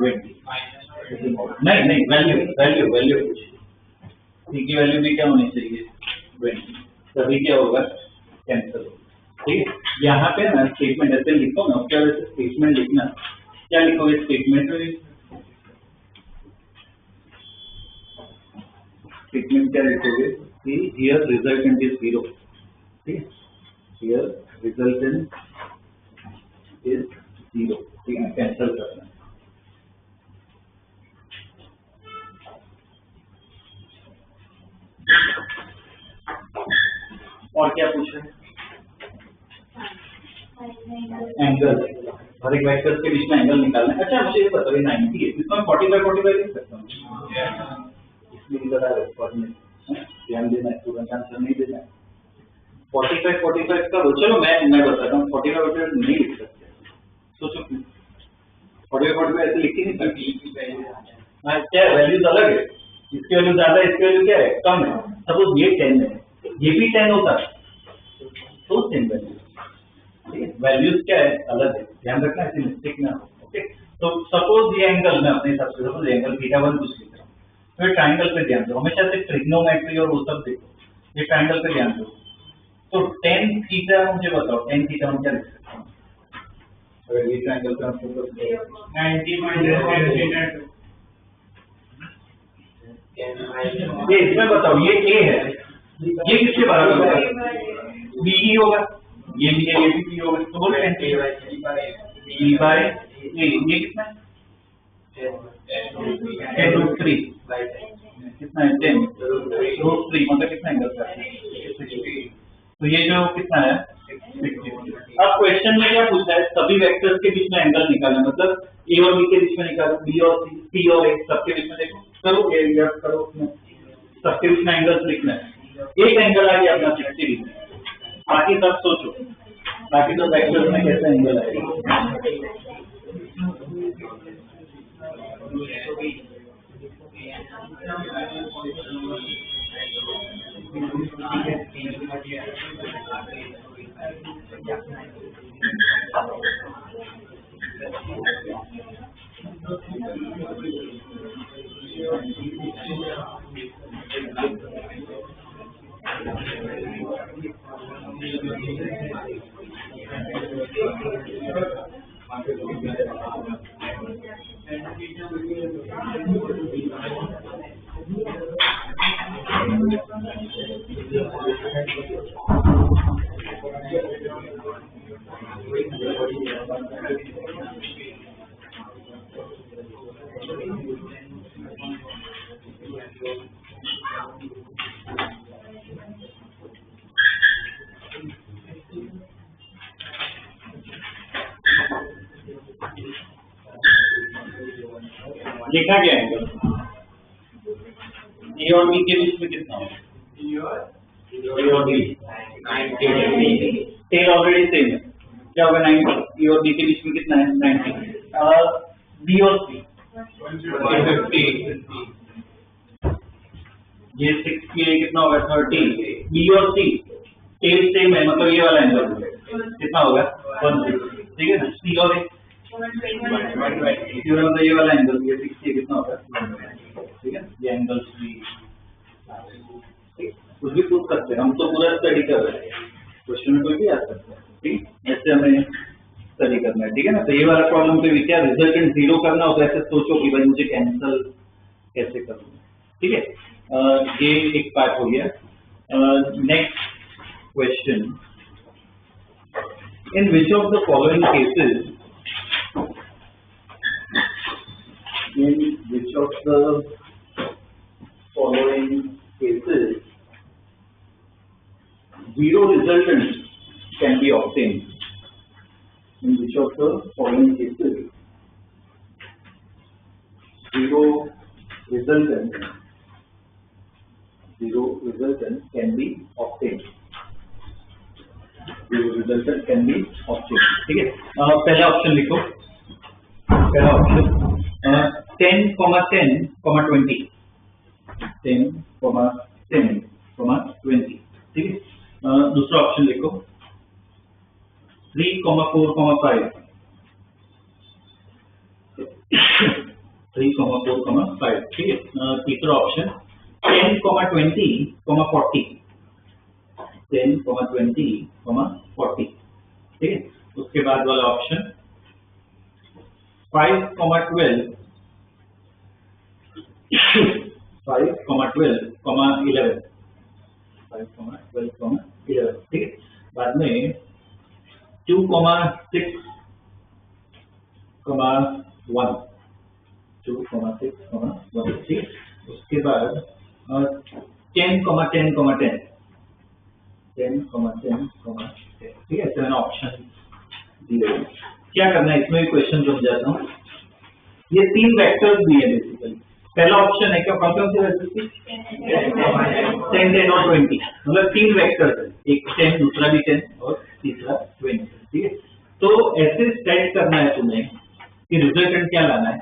20। नहीं वैल्यू वैल्यू वैल्यू सी की वैल्यू भी क्या होनी चाहिए 20, तभी क्या होगा कैंसिल होगा। ठीक है, यहाँ पे ना स्टेटमेंट ऐसे लिखो ना, उसके वजह से स्टेटमेंट लिखना, क्या लिखोगे स्टेटमेंट क्या लिखोगे कि हियर रिजल्टेंट इज 0, ठीक है, हियर रिजल्टेंट इज 0, ठीक है, कैंसिल करना। और क्या पूछ रहे हैं? एंगल, हर एक वेक्टर्स के बीच में एंगल निकालना है। अच्छा मुझे ये बताओ 90 है, इसमें 45 लिख सकता हूँ, इसलिए जरा ध्यान देना है, तुरंत आंसर नहीं देना है। 45 का चलो मैं बताता हूँ, 45 नहीं लिख सकते, सोचो 45 ऐसे लिख ही नहीं सकते, क्या वैल्यूज अलग है, इसकी वैल्यू ज्यादा है, इसकी वैल्यू क्या है कम है। सपोज ये 10 है, ये भी 10 होता तो सेम वैल्यू, ठीक है, वैल्यूज क्या है अलग है, ध्यान रखना ऐसे मिस्टेक ना हो। ओके, तो सपोज ये एंगल मैं अपने हिसाब से सपोज एंगल θ1 कुछ लिख रहा हूँ, तो ट्राइंगल पे ध्यान दो, हमेशा से ट्रिग्नोमेट्री और वो सब देखो, ये ट्राइंगल पे ध्यान दो। तो tan थीटा मुझे बताओ, tan थीटा हम क्या लिख सकते हैं? अगर ये ट्राइंगल का मतलब 90 ये इसमें बताओ, ये a है, ये किसके बराबर होगा? b ही होगा, ये भी है, ये भी b होगा, तो बोलो tan b बाय a, ये कितना है 10√3, कितना है 10√3, मतलब कितना एंगल का है, तो ये जो कितना है 60। अब क्वेश्चन में क्या पूछा है, सभी वेक्टर्स के बीच में एंगल निकालना, मतलब ए और बी के बीच में निकालो, बी और सी और ए सबके बीच में देखो, करो ये करो, सबके बीच में एंगल्स लिखना है। एक एंगल आ गया अपना 60 डिग्री, बाकी सब सोचो, बाकी तो वेक्टर्स में कैसे एंगल आएगा। लिखा गया एंगल ए और बी के बीच में कितना होगा, ए और बी 90, टेल ऑलरेडी सेम है, क्या होगा 90, ए और बी के बीच में कितना है 90, बी और सी 50, ये 60 कितना होगा 30, बी और सी टेल सेम है, मतलब ये वाला एंगल कितना होगा 160, ठीक है ना, सी और ए ये वाला एंगल ये 60 कितना होगा, ठीक है, ये एंगल्स भी कुछ भी पूछ सकते हैं, हम तो पूरा स्टडी कर रहे हैं। क्वेश्चन में कोई भी आ सकता है, ठीक, ऐसे हमें स्टडी करना है, ठीक है ना। तो ये वाला प्रॉब्लम पे भी क्या रिजल्टेंट जीरो करना हो तो ऐसे सोचो कि भाई मुझे कैंसिल कैसे करूँ, ठीक है। ये एक पार्ट हो गया। Next question, in which of the following cases, in which of the following cases zero resultant can be obtained? In which of the following cases zero resultant can be obtained? Zero resultant can be obtained, ठीक है। पहला ऑप्शन लिखो, पहला ऑप्शन 10, 10, 20, 10, 10, 20, ठीक है। दूसरा ऑप्शन लिखो 3, 4, 5, 3, 4, 5, ठीक है। तीसरा ऑप्शन 10, 20, 40, 10, 20, 40, ठीक है। उसके बाद वाला ऑप्शन 5, 12, 5, 12, 11, 5, 12, 11, ठीक है। बाद में 2, 6, 1, 2, 6, 1, ठीक है। उसके बाद 10, 10, 10, 10, 10, 10, ठीक है। मैंने ऑप्शन दिए। क्या करना है इसमें क्वेश्चन समझाता हूँ। ये 3 वेक्टर्स दिए बेसिकली। पहला ऑप्शन है क्या, कौन सी वैल्यू, 10, 10 और 20, मतलब 3 वेक्टर्स है, एक 10, दूसरा भी 10 और तीसरा 20, ठीक है। तो ऐसे सेट करना है तुम्हें कि रिजल्टेंट क्या लाना है,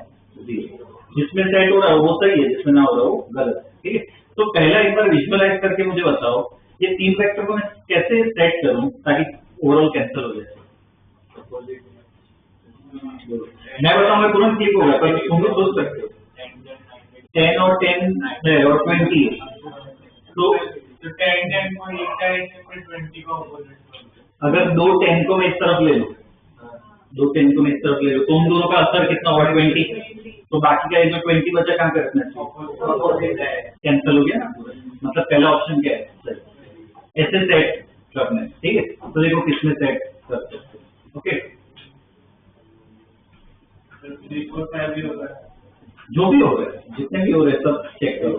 जिसमें सेट हो रहा है वो सही है, जिसमें ना हो रहा हो गलत है, ठीक है। तो पहला एक बार विजुअलाइज करके मुझे बताओ ये 3 वेक्टर को मैं कैसे सेट करूं ताकि ओवरऑल कैंसिल हो जाए। मैं बताऊंगा तुरंत क्लिक होगा, पर तुम भी सोच सकते हो 10 और 10 है और 20 है, तो 10, 10 को एक साइड से 20 को अपोजिट। अगर 2 10 को मैं इस तरफ ले लूं, 2 10 को मैं इस तरफ ले लूं, तो उन दोनों का असर कितना हुआ 20, तो बाकी का जो 20 बचा कहाँ पे रखना चाहिए, कैंसिल हो गया ना। मतलब पहला ऑप्शन क्या है, ऐसे सेट करना है, ठीक है। तो देखो किसमें सेट कर सकते हैं, ओके। जो भी हो रहा है, जितने भी हो रहे हैं सब चेक करो।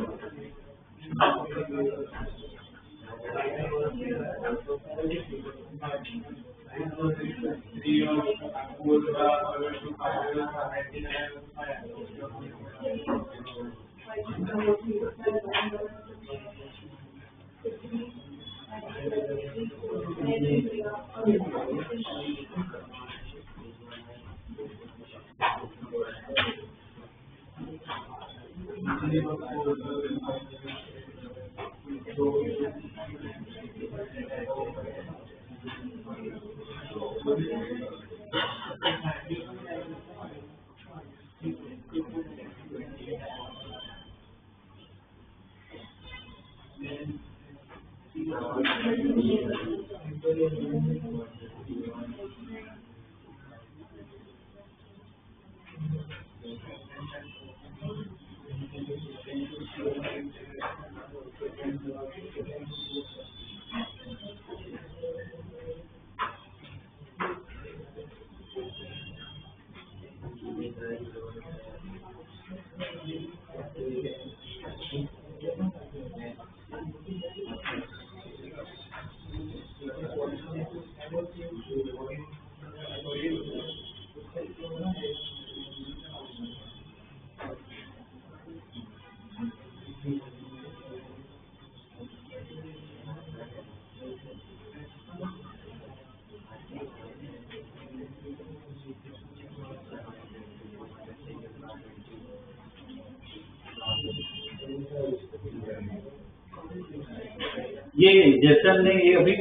ये जैसे हमने ये अभी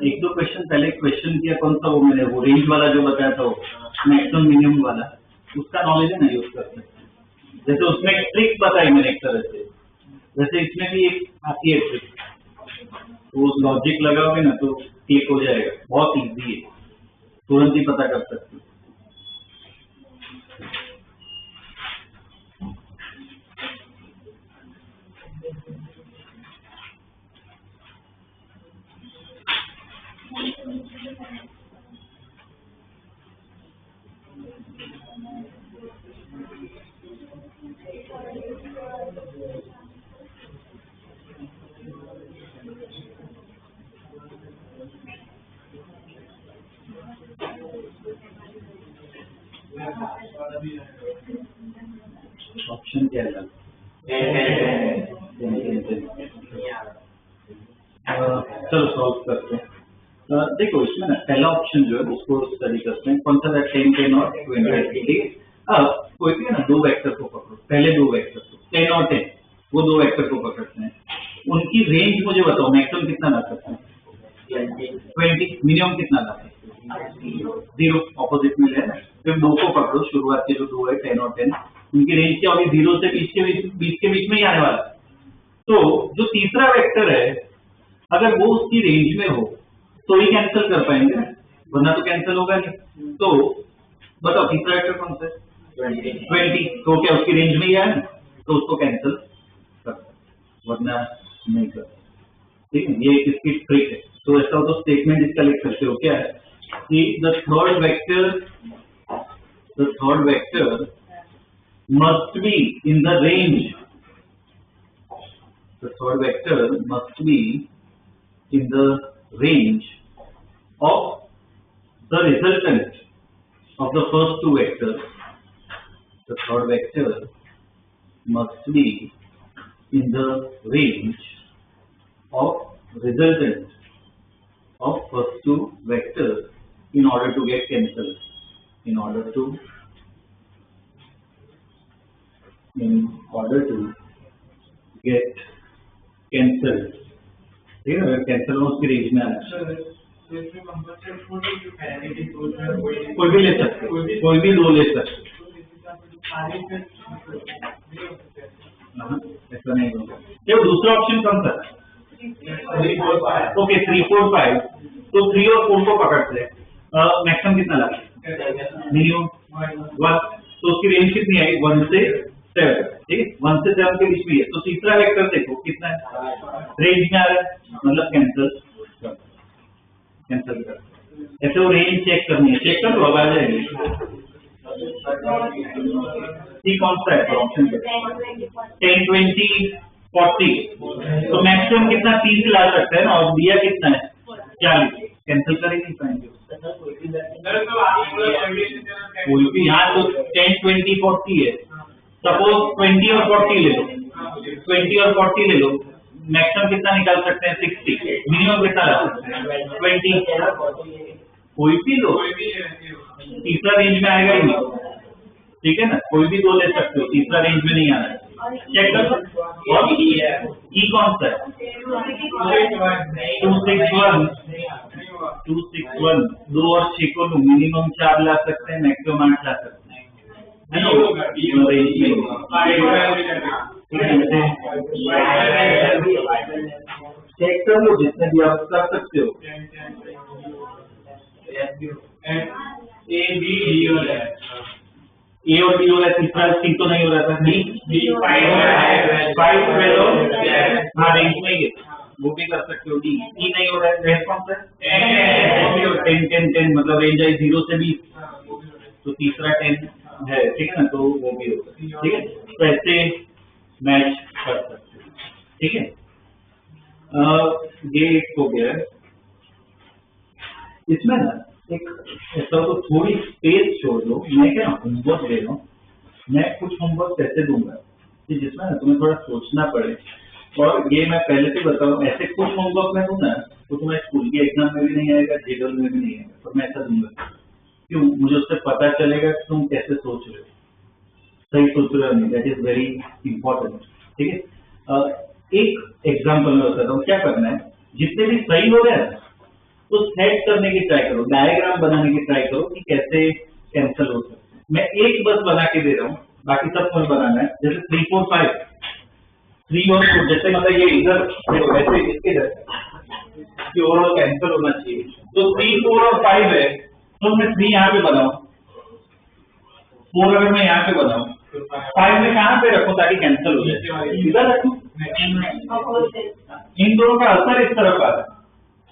1-2 क्वेश्चन पहले क्वेश्चन किया, कौन सा वो मैंने वो रेंज वाला जो बताया था, मैक्सिमम मिनिमम वाला, उसका नॉलेज है ना, यूज कर सकते हैं। जैसे उसमें एक ट्रिक बताई मैंने एक तरह से, वैसे इसमें भी एक आती है ट्रिक, तो लॉजिक लगाओगे ना तो क्लिक हो जाएगा, बहुत इजी है, तुरंत ही पता कर सकते हो। ऑप्शन क्या है? चलो सॉल्व करते हैं। देखो इसमें ना पहला ऑप्शन जो है उसको स्टडी करते हैं, कौन सा था, 10 10 और 20। ठीक है, अब कोई भी ना दो वेक्टर को पकड़ो, पहले दो वेक्टर को 10 और 10, वो दो वेक्टर को पकड़ते हैं, उनकी रेंज मुझे बताओ, मैक्सिमम कितना ला सकते हैं? 20, मिनिमम कितना ला सकते हैं? 0, ऑपोजिट में है ना। फिर दो को पकड़ो, शुरुआत के जो दो है 10 और 10, उनकी रेंज क्या होगी? 0 से 20 के बीच में ही आने वाला। तो जो तीसरा वेक्टर है, अगर वो उसकी रेंज में हो तो ही कैंसिल कर पाएंगे, वरना तो कैंसिल होगा नहीं। तो बताओ तीसरा वेक्टर कौन सा है? 20, तो क्या उसकी रेंज में ही आया, तो उसको कैंसिल कर, वरना नहीं कर। ठीक है, ये इसकी ट्रिक है। तो ऐसा हो तो स्टेटमेंट इसका लिख सकते हो, क्या है कि the third vector must be in the range, the third vector must be in the range of the resultant of the first two vectors. The third vector must be in the range of resultant of first two vectors in order to get cancelled. In order to get cancelled, ठीक है, कैंसिल हो उसकी रेंज में आना है। कोई भी ले सकते, कोई भी दो ले सकते, ऐसा नहीं होगा। ये दूसरा ऑप्शन कौन सा? 3 4 5। ओके, 3 4 5, तो 3 और 4 को पकड़ते हैं, मैक्सिमम कितना ला? मिनिमम 1, तो उसकी रेंज कितनी आई? 1 से 7, ठीक है, 1 से 7 के बीच में है। तो तीसरा वेक्टर देखो कितना है, रेंज में आ रहा है, मतलब कैंसिल कर। ऐसे वो रेंज चेक करनी है, चेक कर लो, अब आ जाएगी। सी कौन सा है ऑप्शन? 10 20 40, तो मैक्सिमम कितना? 30 ला सकते हैं ना, और दिया कितना है? 40, कैंसिल कर ही नहीं पाएंगे। कोई भी यहाँ तो 10 20 40 है, सपोज 20 और 40 ले लो, 20 और 40 ले लो, मैक्सिमम कितना निकाल सकते हैं? 60, मिनिमम कितना ला सकते हैं? 20, कोई भी लो, तीसरा रेंज में आएगा ही नहीं, ठीक है ना, कोई भी दो ले सकते हो, तीसरा रेंज में नहीं आना है, चेक कर लो। और ई कौन सा है? 261, 2 और 6 को लो, मिनिमम 4 ला सकते हैं, मैक्सिमम 8 ला सकते हैं, है ना, रेंज में। चेक कर लो, जितने भी आप कर सकते हो। ए और डी हो रहा है, तीसरा सी तो नहीं हो रहा था, डी 5 12, हाँ रेंज में ही है, वो भी कर सकते हो। डी ई नहीं हो रहा है, रेंज कौन सा है? 10 10 10, मतलब रेंज है 0 से 20, तो तीसरा 10 है, ठीक है ना, तो वो भी होगा, ठीक है, तो ऐसे मैच कर सकते हो, ठीक है। ये एक हो गया। इसमें ना एक ऐसा तो थोड़ी स्पेस छोड़ दो, मैं क्या होमवर्क दे रहा हूँ, मैं कुछ होमवर्क ऐसे दूंगा कि जिसमें ना तुम्हें थोड़ा सोचना पड़े, और ये मैं पहले से बताऊँ, ऐसे कुछ होमवर्क मैं दूंगा तो तुम्हें स्कूल के एग्जाम में भी नहीं आएगा, जेडल में भी नहीं आएगा, तो मैं ऐसा दूंगा क्यों? मुझे उससे पता चलेगा कि तुम कैसे सोच रहे हो, सही सोच रहे हो नहीं, दैट इज वेरी इंपॉर्टेंट, ठीक है। एक एग्जाम्पल में बताता हूँ क्या करना है, जितने भी सही हो रहे हैं तो सेट करने की ट्राई करो, डायग्राम बनाने की ट्राई करो कि कैसे कैंसिल हो सकते हैं। मैं एक बस बना के दे रहा हूँ, बाकी सब कुछ बनाना है, जैसे 3 4 5, 3 और 4, जैसे मतलब ये इधर देखो, ऐसे इसके जैसे कि ओवरऑल कैंसिल होना चाहिए। तो 3, 4 और 5 है, तो मैं 3 यहाँ पे बनाऊं, 4 अगर मैं यहाँ पे बनाऊं, 5 में कहाँ पे रखूं ताकि कैंसिल हो जाए? इधर रखूं। इन दोनों का असर इस तरफ आ रहा है,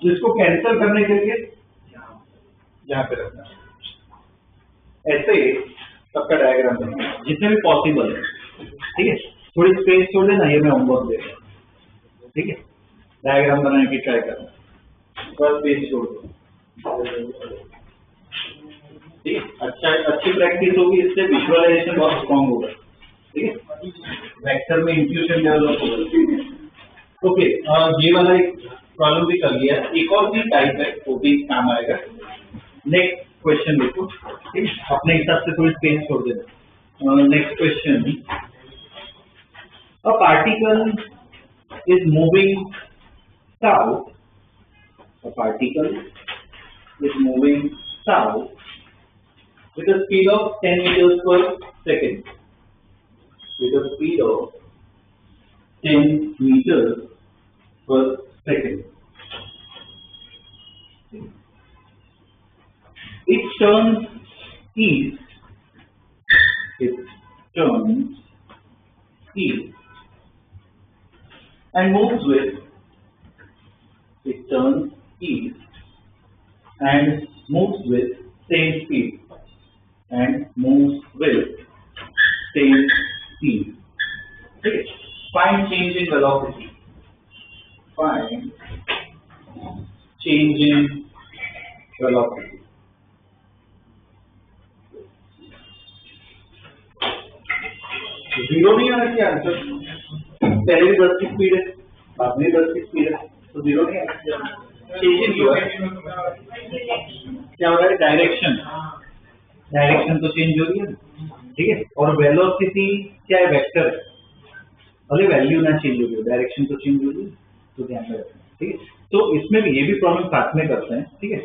तो इसको कैंसिल करने के लिए यहाँ पे रखना। ऐसे सबका डायग्राम बनाना जितने भी पॉसिबल है, ठीक है। थोड़ी स्पेस छोड़ देना, ये मैं होमवर्क दे रहा हूँ, ठीक है। डायग्राम बनाने की ट्राई करना, बस स्पेस छोड़ दो, ठीक है। अच्छा, अच्छी प्रैक्टिस होगी, इससे विजुअलाइजेशन बहुत स्ट्रॉन्ग होगा, ठीक है। वेक्टर में इंट्यूशन डेवलप होगा। ओके, ये वाला एक प्रॉब्लम भी कर लिया। एक और भी टाइप है, वो भी काम आएगा। नेक्स्ट क्वेश्चन देखो, ठीक है। अपने हिसाब से थोड़ी स्पेस छोड़ देना। Next question, a particle is moving south, a particle is moving south with a speed of 10 meters per second. With a speed of 10 meters per second. It turns east. It turns east and moves with. It turns east and moves with same speed and moves with same speed. Okay. Find change in velocity. Find change in velocity. Zero नहीं आना चाहिए आंसर। पहले भी 10 की स्पीड है, बाद में 10 की स्पीड है, तो जीरो नहीं आना चाहिए। चेंज इन क्या हो रहा है? डायरेक्शन, डायरेक्शन तो चेंज हो रही है, ठीक है। और वेलोसिटी क्या है? वेक्टर है, भले वैल्यू ना चेंज हो रही है, डायरेक्शन तो चेंज हो रही है, तो ध्यान में रखना, ठीक है। तो इसमें भी ये भी प्रॉब्लम साथ में करते हैं, ठीक है।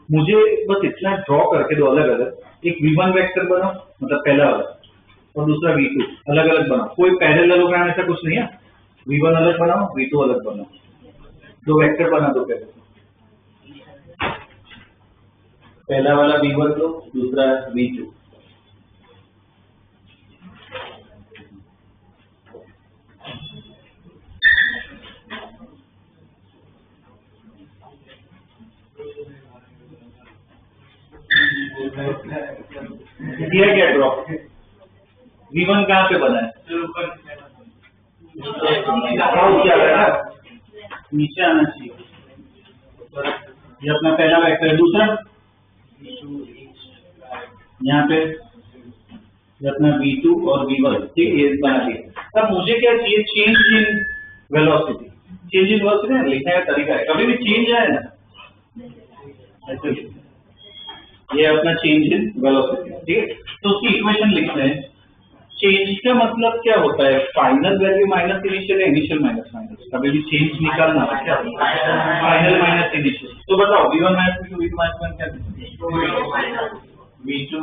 मुझे बस इतना ड्रॉ करके दो अलग अलग, एक V1 वेक्टर बनाओ, मतलब पहला वाला, और दूसरा V2, अलग अलग बनाओ। कोई पैरेललोग्राम ऐसा कुछ नहीं है, V1 अलग बनाओ, V2 अलग बनाओ, दो वेक्टर बना दो पहले। पहला वाला V1 लो, दूसरा V2। किया क्या ड्रॉप? V1 कहाँ पे बना है? नीचे आना चाहिए, ये अपना पहला वेक्टर है। दूसरा यहाँ पे ये अपना V2 और V1, ठीक है, ये बना दिया। अब मुझे क्या चाहिए? Change in velocity. Change in velocity लिखने का तरीका है, कभी भी चेंज आए ना ऐसे, ये अपना चेंज इन वेलोसिटी, ठीक है। तो उसकी इक्वेशन लिखते हैं। चेंज का मतलब क्या होता है? फाइनल वैल्यू माइनस इनिशियल है, इनिशियल माइनस माइनस। कभी भी चेंज निकालना है क्या? Final minus initial. तो बताओ V1 minus V2, V2 minus V1 क्या? V2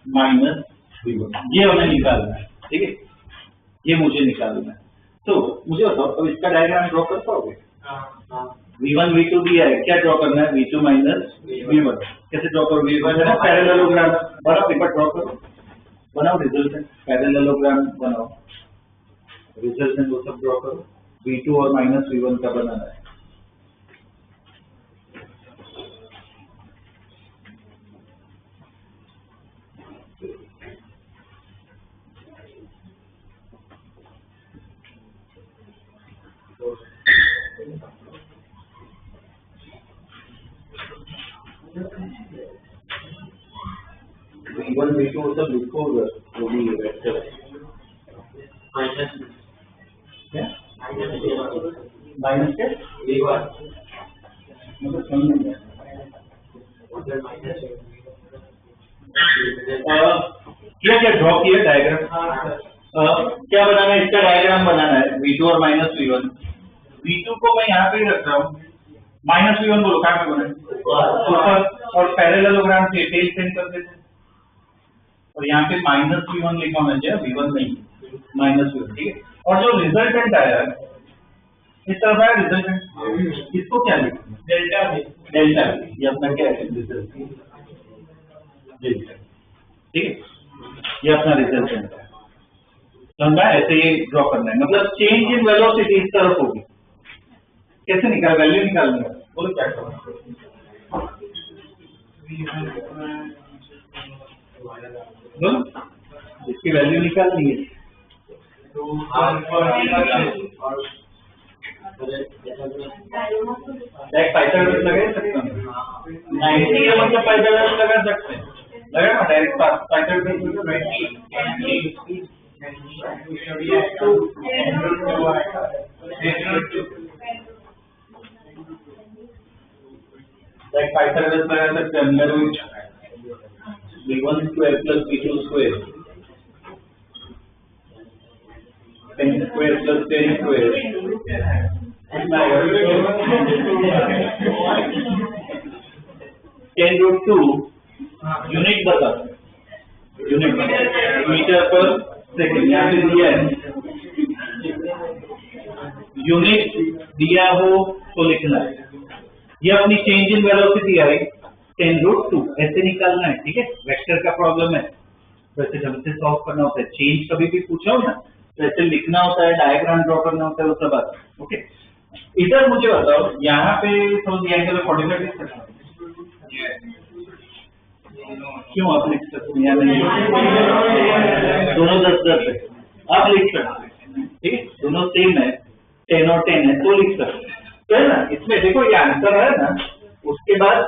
माइनस V1, ये हमें निकालना है, ठीक है, ये मुझे निकालना है। तो मुझे बताओ, अब इसका डायग्राम ड्रॉ कर पाओगे? V1 V2 दिया है, क्या ड्रॉ करना है? V2 minus V1। कैसे ड्रॉ करो? V1 है ना, पैरेललोग्राम बनाओ, पेपर ड्रॉ करो, बनाओ रिजल्ट, पैरेललोग्राम बनाओ, रिजल्ट वो सब ड्रॉ करो। V2 और माइनस V1 का बनाना है। V1 V2 सब लिखो उधर, वो भी वेक्टर माइनस क्या? माइनस क्या? V1 मतलब समझ नहीं आया। क्या ड्रॉ किया डायग्राम? क्या बनाना है? इसका डायग्राम बनाना है। V2 और माइनस V1। V2 को मैं यहाँ पे ही रख रहा हूँ, माइनस V1 बोलो कहाँ पे बने? ऊपर। और पैरेललोग्राम से टेल सेंड कर देते हैं, और यहाँ पे माइनस V1 लिखा होना चाहिए, V1 नहीं, माइनस V1, ठीक है। और जो रिजल्टेंट आया इस तरफ आया रिजल्टेंट, इसको क्या लिखें? डेल्टा V, ये अपना क्या है? रिजल्टेंट, ठीक है, ये अपना रिजल्टेंट है। समझा? ऐसे ही ड्रॉ करना है, मतलब चेंज इन वेलोसिटी इस तरफ होगी। कैसे निकाल, वैल्यू निकालनी है, बोलो क्या करना? बोलो, इसकी वैल्यू निकालनी है। पाइथागोरस लगा सकते हैं, 90 का मतलब पाइथागोरस लगा सकते हैं, लगा ना डायरेक्ट पाइथागोरस 20 पाइथागोरस लगा सकते हैं, अंदर b1 square plus b2 square 10 square plus 10 square 10√2 unit बता, यूनिट मीटर पर सेकंड यहाँ पे दिया है, यूनिट दिया हो तो लिखना है। ये अपनी चेंज इन वेलोसिटी आई 10√2, ऐसे निकालना है, ठीक है। वेक्टर का प्रॉब्लम है, वैसे ढंग से सॉल्व करना होता है। चेंज कभी भी पूछा हो ना, तो ऐसे लिखना होता है, डायग्राम ड्रॉ करना होता है, वो सब आता है। ओके, इधर मुझे बताओ, यहाँ पे समझ एंगल 45 लिख सकते हैं, क्यों आप लिख सकते हैं? दोनों 10-10 है, आप लिख सकते हैं, ठीक है, दोनों सेम है, 10 और 10 है, तो लिख सकते हैं, तो है ना। इसमें देखो ये आंसर है ना, उसके बाद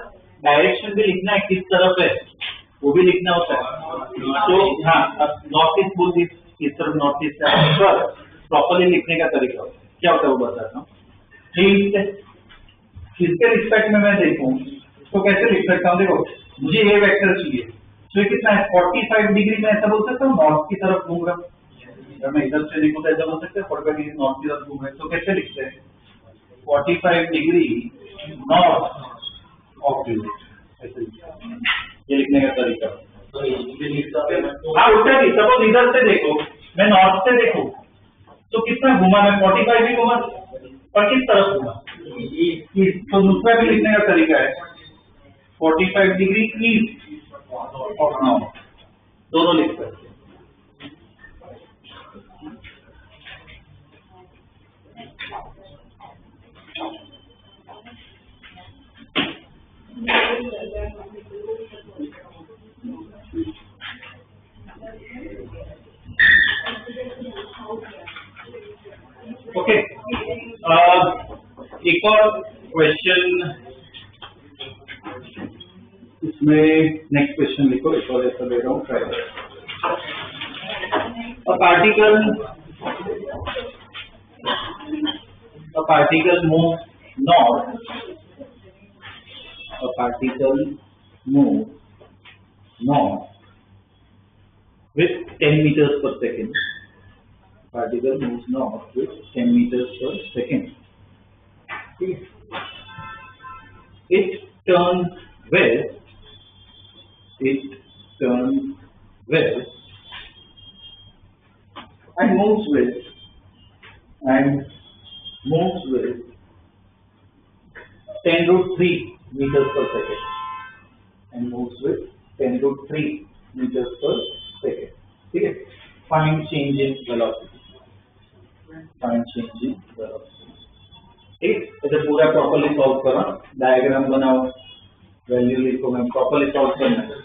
डायरेक्शन भी लिखना है, किस तरफ है वो भी लिखना होता है। तो हाँ, अब नॉर्थ ईस्ट बोल दी, किस तरफ नॉर्थ ईस्ट है, प्रॉपरली लिखने का तरीका होता है, क्या होता है वो बताता हूँ। किसके रिस्पेक्ट में मैं देखूं तो कैसे लिख सकता हूँ? देखो, मुझे ये वेक्टर चाहिए, तो ये कितना है 45 डिग्री में, ऐसा बोल सकता हूँ नॉर्थ की तरफ घूम रहा हूँ। अगर मैं इधर से देखूँ तो ऐसा बोल सकते हैं 45 डिग्री नॉर्थ की तरफ घूम रहे, तो कैसे लिखते हैं? 45 डिग्री नॉर्थ ऑफ यूनिट, ऐसे ये लिखने का तरीका। हाँ, उल्टा भी, सपोज इधर से देखो, मैं नॉर्थ से देखूं तो कितना घुमा मैं? 45 भी घुमा, पर किस तरफ घुमा? तो दूसरा भी लिखने का तरीका है 45 डिग्री ईस्ट ऑफ नॉर्थ, दोनों लिख सकते हैं। ओके, एक और क्वेश्चन इसमें, नेक्स्ट क्वेश्चन लिखो, एक और ऐसा दे रहा हूँ, ट्राई करो। A particle moves north, a particle moves north with 10 meters per second. Particle moves north with 10 meters per second. It turns west. It turns west and moves west and moves with 10√3 meters per second and moves with 10√3 meters per second. ठीक है, find change in velocity. Find change in velocity. ठीक, तो पूरा प्रॉपर्ली सॉल्व करो, डायग्राम बनाओ, वैल्यू लिखो, मैं प्रॉपर्ली सॉल्व करना है।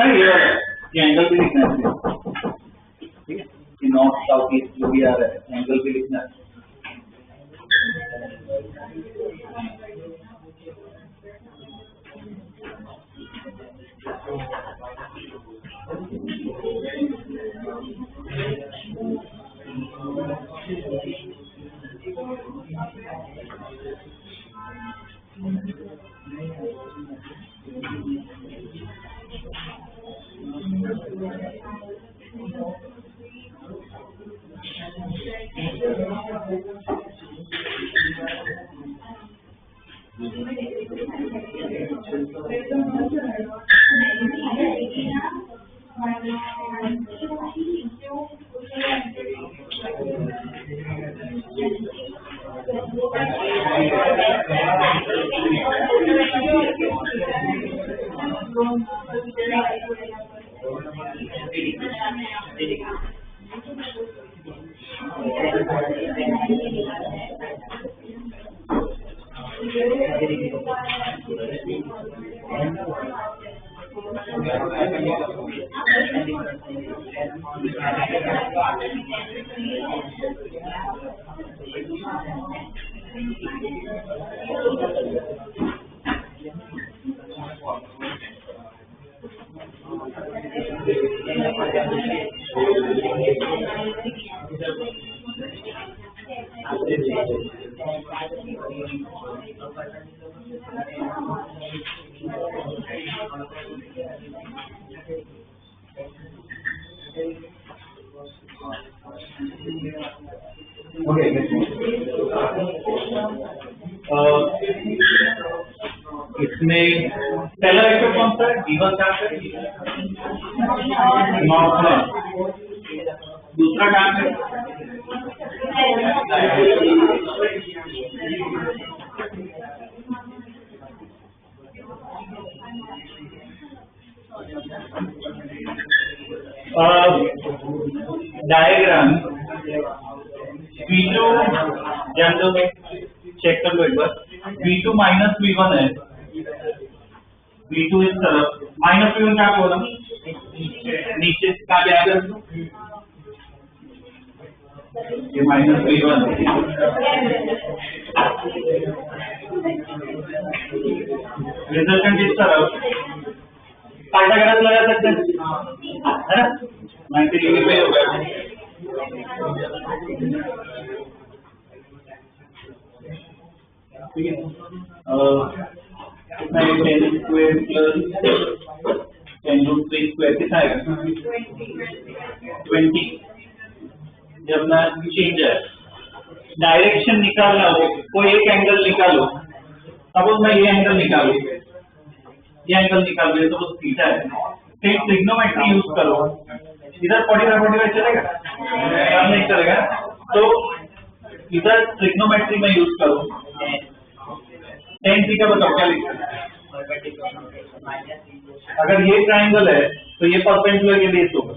है ये वाला, ये एंगल भी लिखना है, ठीक है, कि नॉर्थ साउथ ईस्ट जो भी आ रहा है एंगल भी लिखना है। इसमें पहला वेक्टर कौन सा है? V1 क्या है? नॉर्थ में। दूसरा क्या है? डायग्राम V2 जनरल में चेक कर लो एक बार। V2 माइनस V1 है, V2 इस तरफ, माइनस V1 क्या बोला? नीचे का जाएगा ये माइनस V1, रिजल्टेंट इस तरफ पाइथागोरस लगा सकते हैं, है ना? 90 डिग्री पे होगा। ठीक है, कितना है? 10 स्क्वायर प्लस 10 रूट 3 स्क्वायर कितना आएगा? 20। जब अपना चेंज है, डायरेक्शन निकालना हो, कोई एक एंगल निकालो। सपोज मैं ये एंगल निकालू, ये एंगल निकाल रहे तो थीटा है, फिर ट्रिग्नोमेट्री यूज करो। इधर 45 चलेगा? नहीं चलेगा। तो इधर ट्रिग्नोमेट्री में यूज करो। tan थीटा बताओ क्या लिखा है? अगर ये ट्राइंगल है तो ये परपेंडिकुलर के बेस होगा,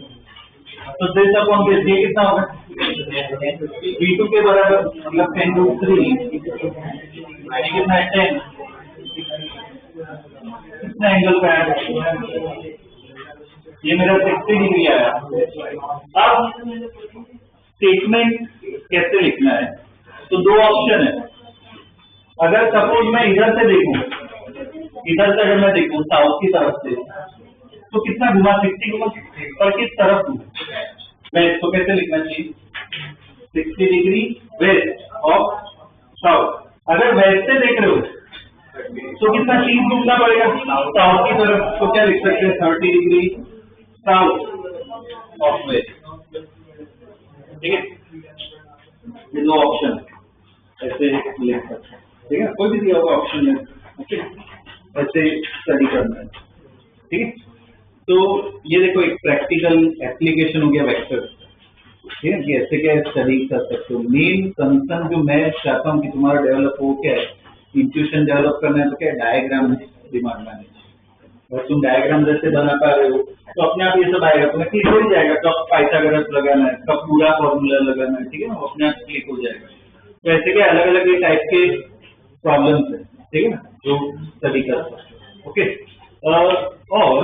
तो दिस अपॉन दिस ये कितना होगा? V2 के बराबर, मतलब 10 रूट 3 कितना है? 10। कितना एंगल का है? ये मेरा 60 डिग्री आया। अब स्टेटमेंट कैसे लिखना है? तो दो ऑप्शन है। अगर सपोज मैं इधर से देखूं, इधर से अगर मैं देखूं साउथ की तरफ से, तो कितना घुमा? 60 घुमा, पर किस तरफ? वेस्ट। तो कैसे लिखना चाहिए? 60 डिग्री वेस्ट ऑफ साउथ। अगर वेस्ट से देख रहे हो तो कितना चीज घूमना पड़ेगा? साउथ की तरफ। तो क्या लिख सकते हैं? 30 डिग्री साउथ ऑफ वेस्ट। ठीक है, ये दो ऑप्शन ऐसे लिख सकते हैं। ठीक है, कोई भी दिया हुआ ऑप्शन है, ओके, ऐसे स्टडी करना है। ठीक है, तो ये देखो एक प्रैक्टिकल एप्लीकेशन हो गया वेक्टर। ठीक है, कि ऐसे क्या स्टडी कर सकते हो। मेन कंसर्न जो मैं चाहता हूँ कि तुम्हारा डेवलप हो, क्या है? इंट्यूशन डेवलप करना है, तो क्या डायग्राम दिमाग में आने। और तुम डायग्राम जैसे बना पा रहे हो तो अपने आप ये सब आएगा, तुम्हें क्लिक हो जाएगा कब पाइथागोरस लगाना है, कब पूरा फॉर्मूला लगाना है। ठीक है ना, अपने आप क्लिक हो जाएगा। तो ऐसे क्या अलग अलग टाइप के प्रॉब्लम्स है, ठीक है ना, जो स्टडी कर सकते हैं। ओके, और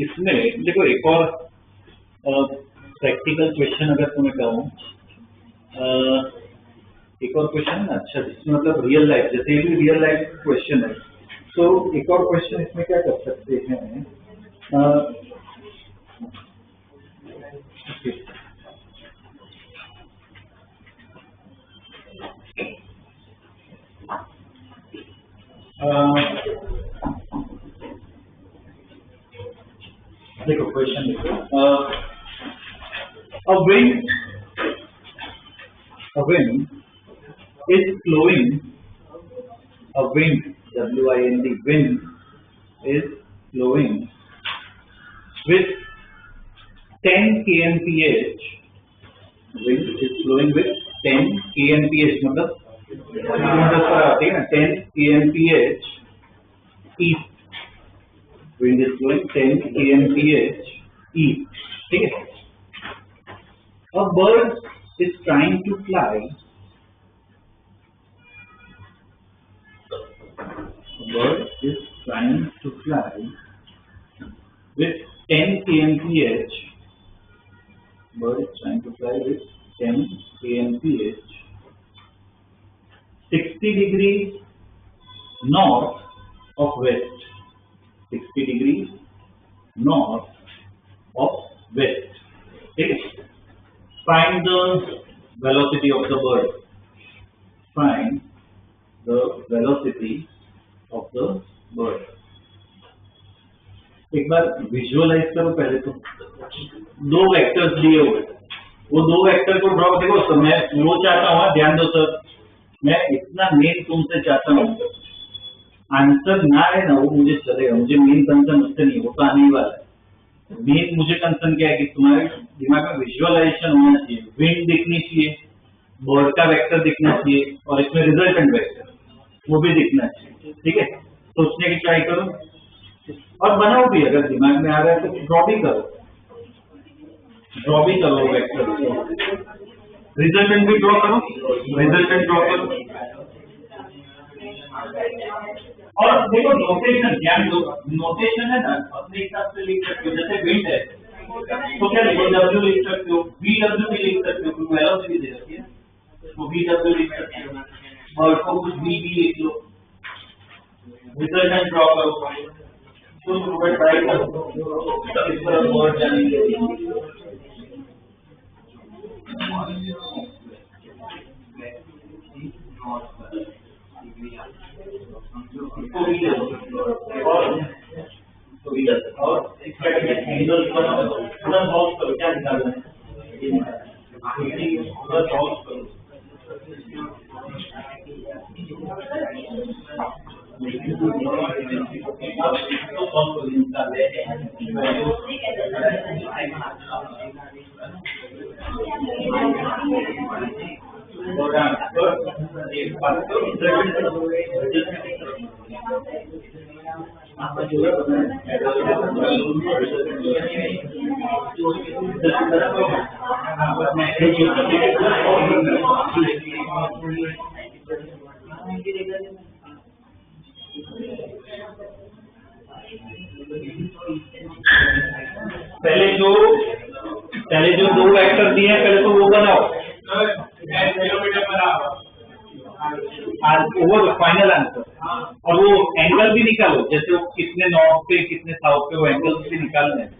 इसमें देखो एक और प्रैक्टिकल क्वेश्चन अगर तुम्हें कहूँ, एक और क्वेश्चन है अच्छा, जिसमें मतलब रियल लाइफ, जैसे ये भी रियल लाइफ क्वेश्चन है, तो एक और क्वेश्चन इसमें क्या कर सकते हैं, देखो क्वेश्चन देखो, a wind is flowing, a wind, W-I-N-D, wind is flowing with 10 kmph, wind is flowing with 10 kmph, मतलब 10 kmph east, wind is flowing 10 kmph east, ठीक है। A bird is trying to fly, a bird is trying to fly with 10 kmph, bird is trying to fly with 10 kmph 60 degrees north of west, 60 degrees north of west, ठीक है। Find the velocity of the bird, find the velocity of the bird। एक बार विजुअलाइज करो पहले तो, दो वेक्टर्स दिए हुए, वो दो वेक्टर को ड्रॉ देखो। तो मैं वो चाहता हूँ, ध्यान दो सर, मैं इतना मेन तुमसे चाहता हूँ, आंसर ना है ना वो मुझे चलेगा, मुझे मेन कंसर्न उससे नहीं, वो तो आने ही वाला है। मेन मुझे कंसर्न क्या है कि तुम्हारे दिमाग में विजुअलाइजेशन होना चाहिए, विंड दिखनी चाहिए, बर्ड का वेक्टर दिखना चाहिए, और इसमें रिजल्टेंट वेक्टर वो भी दिखना चाहिए, ठीक है। सोचने की ट्राई करो और बनाओ भी, अगर दिमाग में आ रहा है तो ड्रॉ भी करो, वेक्टर, रिजल्टेंट भी ड्रॉ करो, रिजल्टेंट ड्रॉ करो। और देखो नोटेशन, ध्यान दो, नोटेशन है ना अपने हिसाब से लिख सकते हो, जैसे विंड है तो क्या लिखो, W लिख सकते हो, VW भी लिख सकते हो, क्योंकि वेलोसिटी दे रखी है तो VW लिख सकते हो, और को कुछ V भी लिख लो, रिजल्टेंट ड्रॉ करो, तो थोड़ा ट्राई करो इस तरह वर्ड जाने के लिए। और एंगल थोड़ा सॉल्व करो, क्या निकालना है थोड़ा सॉल्व करो, पहले जो दो वेक्टर दिए हैं पहले तो वो बनाओ, ओवर फाइनल आंसर, और वो एंगल भी निकालो, जैसे वो कितने नॉर्थ पे कितने साउथ पे, वो एंगल भी निकालने हैं।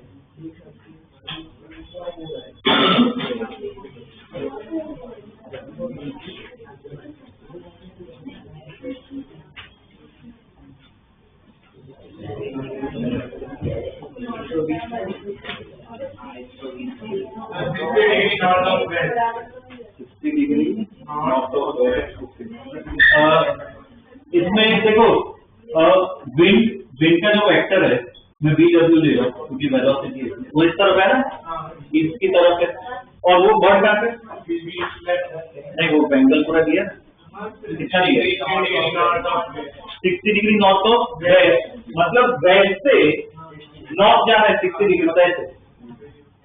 इसमें देखो विंड का जो वेक्टर है मैं VW ले रहा हूँ क्योंकि वेलोसिटी है, वो इस तरफ है ना, इसकी तरफ है, और वो बर्ड कहाँ पे नहीं, वो एंगल पूरा दिया कितना दिया 60 डिग्री नॉर्थ ऑफ वेस्ट, मतलब वेस्ट से नॉर्थ जाना है 60 डिग्री, मतलब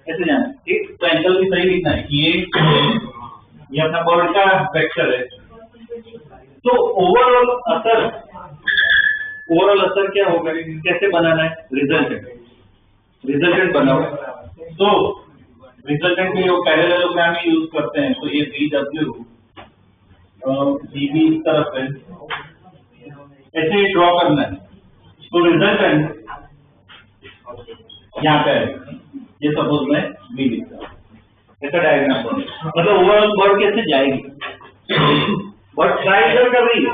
ऐसे जाना है, ठीक। तो एंगल भी सही लिखना है कि ये अपना बर्ड का वेक्टर है। तो ओवरऑल असर क्या होगा, कैसे बनाना है रिजल्ट, रिजल्टेंट बना हुआ है। तो रिजल्टेंट में जो पैरेललोग्राम ही यूज करते हैं, तो ये VW DB इस तरफ है, ऐसे ही ड्रॉ करना है। तो रिजल्टेंट यहाँ पे है, ये सपोज मैं V लिखता हूँ, ऐसा डायग्राम बनेगा। मतलब ओवरऑल वर्ड कैसे जाएगी, वर्ड ट्राई इधर कर रही है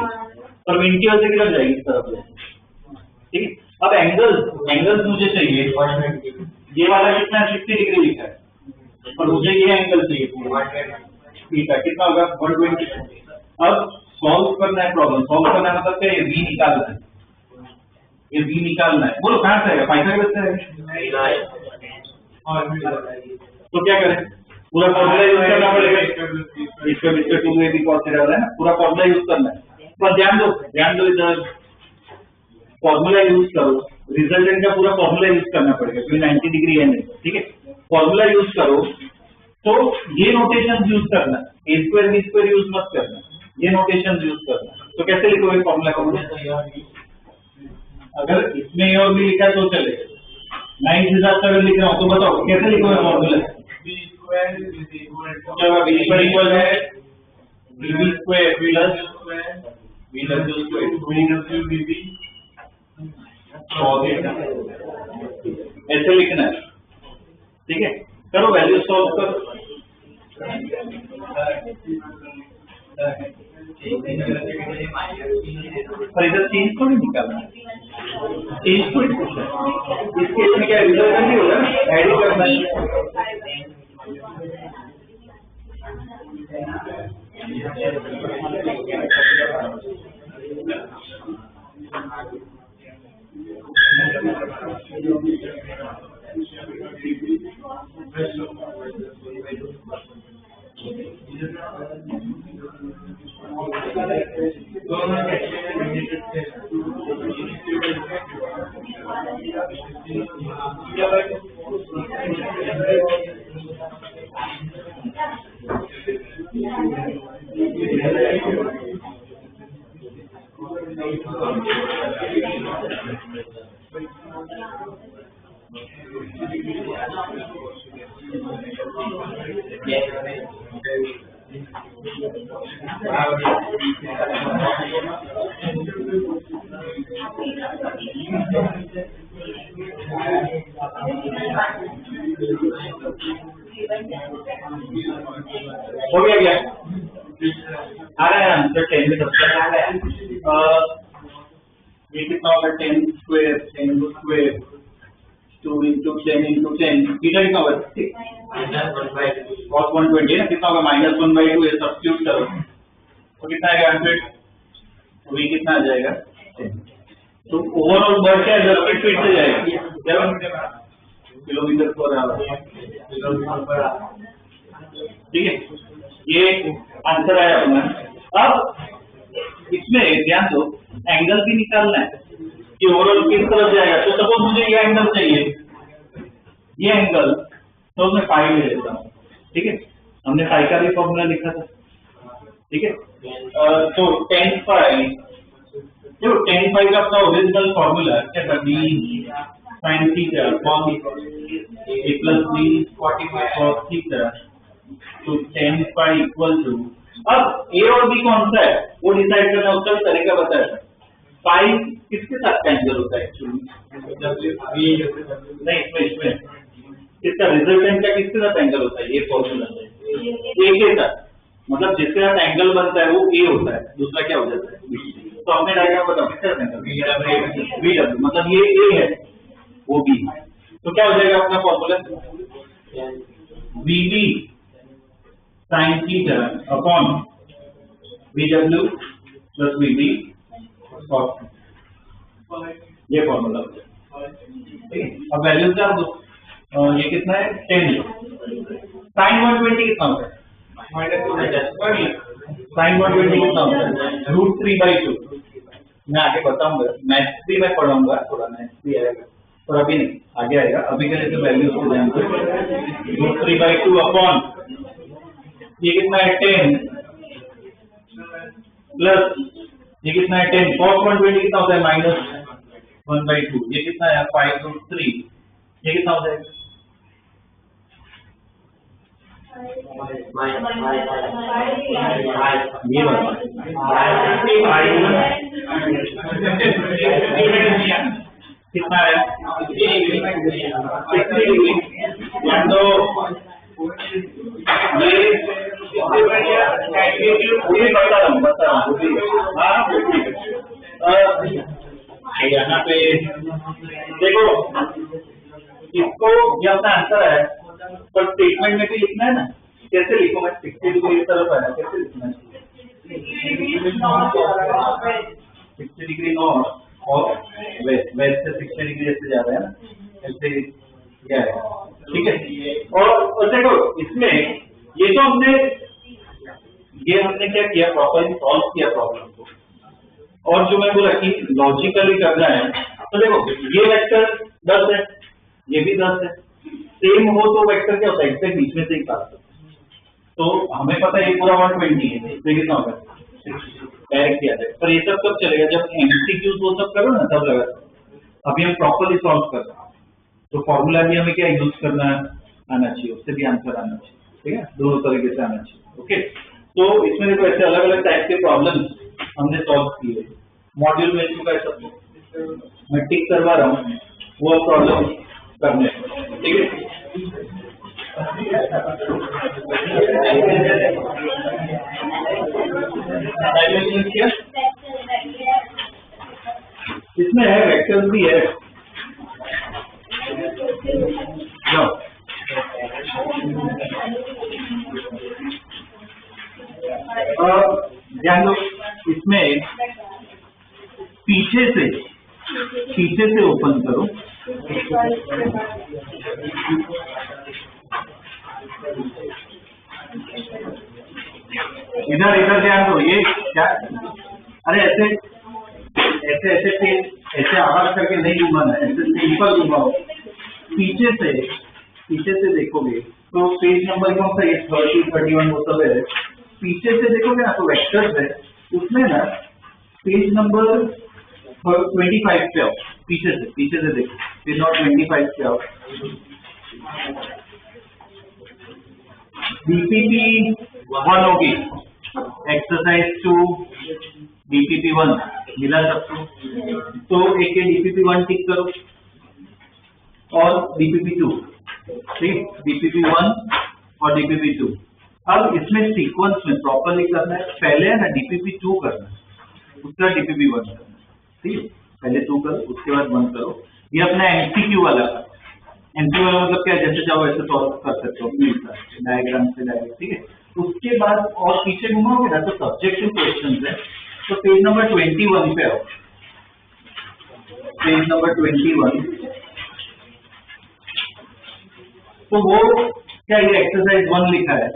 पर इनकी वजह से किधर जाएगी, इस तरफ जाएगी। ठीक है, अब एंगल्स मुझे चाहिए, ये वाला कितना है 60 डिग्री लिखा है, और मुझे ये एंगल चाहिए पूरा थीटा, कितना होगा 120। अब सॉल्व करना है, प्रॉब्लम सॉल्व करना है मतलब क्या, ये V निकालना है, ये V निकालना है। बोलो कहाँ से आएगा, पाइथागोरस से आएगा। तो क्या करें, पूरा फॉर्मूला यूज करना पड़ेगा, इसका मिस्टर 2ab cos थीटा है ना, पूरा फॉर्मूला यूज करना है। पर ध्यान दो इधर फॉर्मूला यूज करो, रिजल्टेंट का पूरा फॉर्मूला यूज करना पड़ेगा क्योंकि 90 डिग्री है नहीं। ठीक है, फॉर्मूला यूज करो, तो ये नोटेशन यूज करना, a square b square use मत करना, ये नोटेशन यूज करना। तो कैसे लिखोगे फॉर्मूला का, अगर इसमें a और b लिखा है तो चलेगा, मैं इस हिसाब से अगर लिख रहा हूँ तो बताओ कैसे लिखोगे फॉर्मूला। b स्क्वायर इक्वल है b square plus w square ऐसे लिखना है। ठीक है, करो वैल्यू सॉल्व करो। पर इधर चेंज थोड़ी निकालना है, चेंज थोड़ी पूछना है, इस केस में क्या रिजल्ट नहीं होगा, ऐड ही करना है। हो गया क्या, आ रहा है आंसर 10 में सबसे आ गया। ये कितना होगा 10 square 10 square 2 into 10 into 10 theta कितना होगा cos 120 ना, कितना होगा -1/2, ये सब्स्टिट्यूट करो तो कितना आएगा 100, तो v कितना आ जाएगा 10। तो ओवरऑल वर्क क्या है 10 फीट से जाएगा किलोमीटर पर आवर। ठीक है, ये आंसर आया अपना। अब इसमें ध्यान दो, एंगल भी निकालना है कि ओवरऑल किस तरफ जाएगा। तो सपोज मुझे ये एंगल चाहिए, ये एंगल, तो मैं पाई ले लेता हूँ। ठीक है, हमने पाई का भी फॉर्मूला लिखा था। ठीक है, तो tan पाई, जो tan पाई का अपना ओरिजिनल फॉर्मूला क्या था, b sin theta cos a plus b 45 cos theta, तो tan पाई इक्वल टू, अब a और b कौन सा है वो डिसाइड करना, उसका भी तरीका बताया था। पाई किसके साथ एंगल होता है एक्चुअली, नहीं इसमें इसका रिजल्टेंट का किसके साथ एंगल होता है, ये फॉर्मूला है a के साथ, मतलब जिसके साथ एंगल बनता है वो a होता है, दूसरा क्या हो जाता है b। तो हमने डायग्राम बताओ किसके साथ एंगल v, मतलब ये a है वो b, तो क्या हो जाएगा अपना formula vb sin theta upon vw plus vb cos, ये फॉर्मूला। ठीक है, अब वैल्यूज डाल दो, ये कितना है 10, sin 120 कितना होता है sin 120 कितना होता है √3/2। मैं आगे बताऊंगा, मैथ्स भी मैं पढ़ाऊंगा, थोड़ा मैथ्स भी आएगा और अभी नहीं आगे आएगा, अभी के लिए तो वैल्यूज को ध्यान दो। √3/2 अपॉन ये कितना है 10 प्लस ये कितना है 10 cos 120 कितना होता है -1/2, ये कितना है 5√3 ये कितना हो जाएगा? ये वाला कितना है? 60 डिग्री। ये बता रहा हूँ यहाँ पे देखो, इसको ये अपना आंसर है, पर स्टेटमेंट में भी लिखना है ना, कैसे लिखो? मैं 60 डिग्री इस तरफ है ना, कैसे लिखना है? 60 डिग्री नॉर्थ और वेस्ट से 60 डिग्री ऐसे जा रहा है ना, ऐसे क्या है, ठीक है। और देखो इसमें ये तो हमने क्या किया, प्रॉपर्ली सॉल्व किया प्रॉब्लम को, और जो मैं बोला कि लॉजिकली करना है, तो देखो ये वेक्टर 10 है, ये भी 10 है, सेम हो तो वेक्टर क्या होता है, इससे बीच में से ही काट सकते हैं। तो हमें पता है ये पूरा 120 है, इससे कितना होगा? डायरेक्ट किया जाए, पर ये सब कब चलेगा? जब एमसीक्यूज वो सब करो ना, तब लगा। अभी हम प्रॉपर्ली सॉल्व कर रहे हैं, तो फॉर्मूला भी हमें क्या यूज करना आना चाहिए, उससे भी आंसर आना चाहिए, ठीक है, दोनों तरीके से आना चाहिए। ओके, तो इसमें देखो ऐसे अलग अलग टाइप के प्रॉब्लम हमने सॉल्व किए, मॉड्यूल में चुका है सबको, मैं टिक करवा रहा हूँ वो प्रॉब्लम करने, ठीक है। इसमें है वेक्टर्स भी है, ध्यान दो, इसमें पीछे से ओपन करो, इधर ध्यान दो, ये क्या, अरे ऐसे आवाज करके नहीं घुमाना है, ऐसे सिंपल घुमाओ। पीछे से देखोगे तो पेज नंबर कौन सा, ये 30, 31 वो सब है। पीछे से देखोगे ना तो वेक्टर्स है, उसमें ना पेज नंबर 25 पे आओ, पीछे से देखो, पेज नंबर 25 पे आओ। बीपीपी 1 होगी, एक्सरसाइज 2 बीपीपी 1 मिला सबको, तो एक बीपीपी 1 टिक करो और बीपीपी 2, ठीक, बीपीपी 1 और डीपीपी 2। अब इसमें सीक्वेंस में प्रॉपर्ली करना है, पहले है ना डीपीपी 2 करना है, उसका डीपीपी 1 करना है, ठीक है, पहले 2 करो उसके बाद 1 करो। ये अपना एमसीक्यू वाला मतलब क्या, जैसे चाहो वैसे सॉल्व कर सकते हो डायग्राम से डायरेक्ट, ठीक है। उसके बाद और पीछे घुमाओगे ना तो सब्जेक्टिव क्वेश्चन है, तो पेज नंबर 21 पे आओ, पेज नंबर 21, तो वो क्या, ये एक्सरसाइज 1 लिखा है,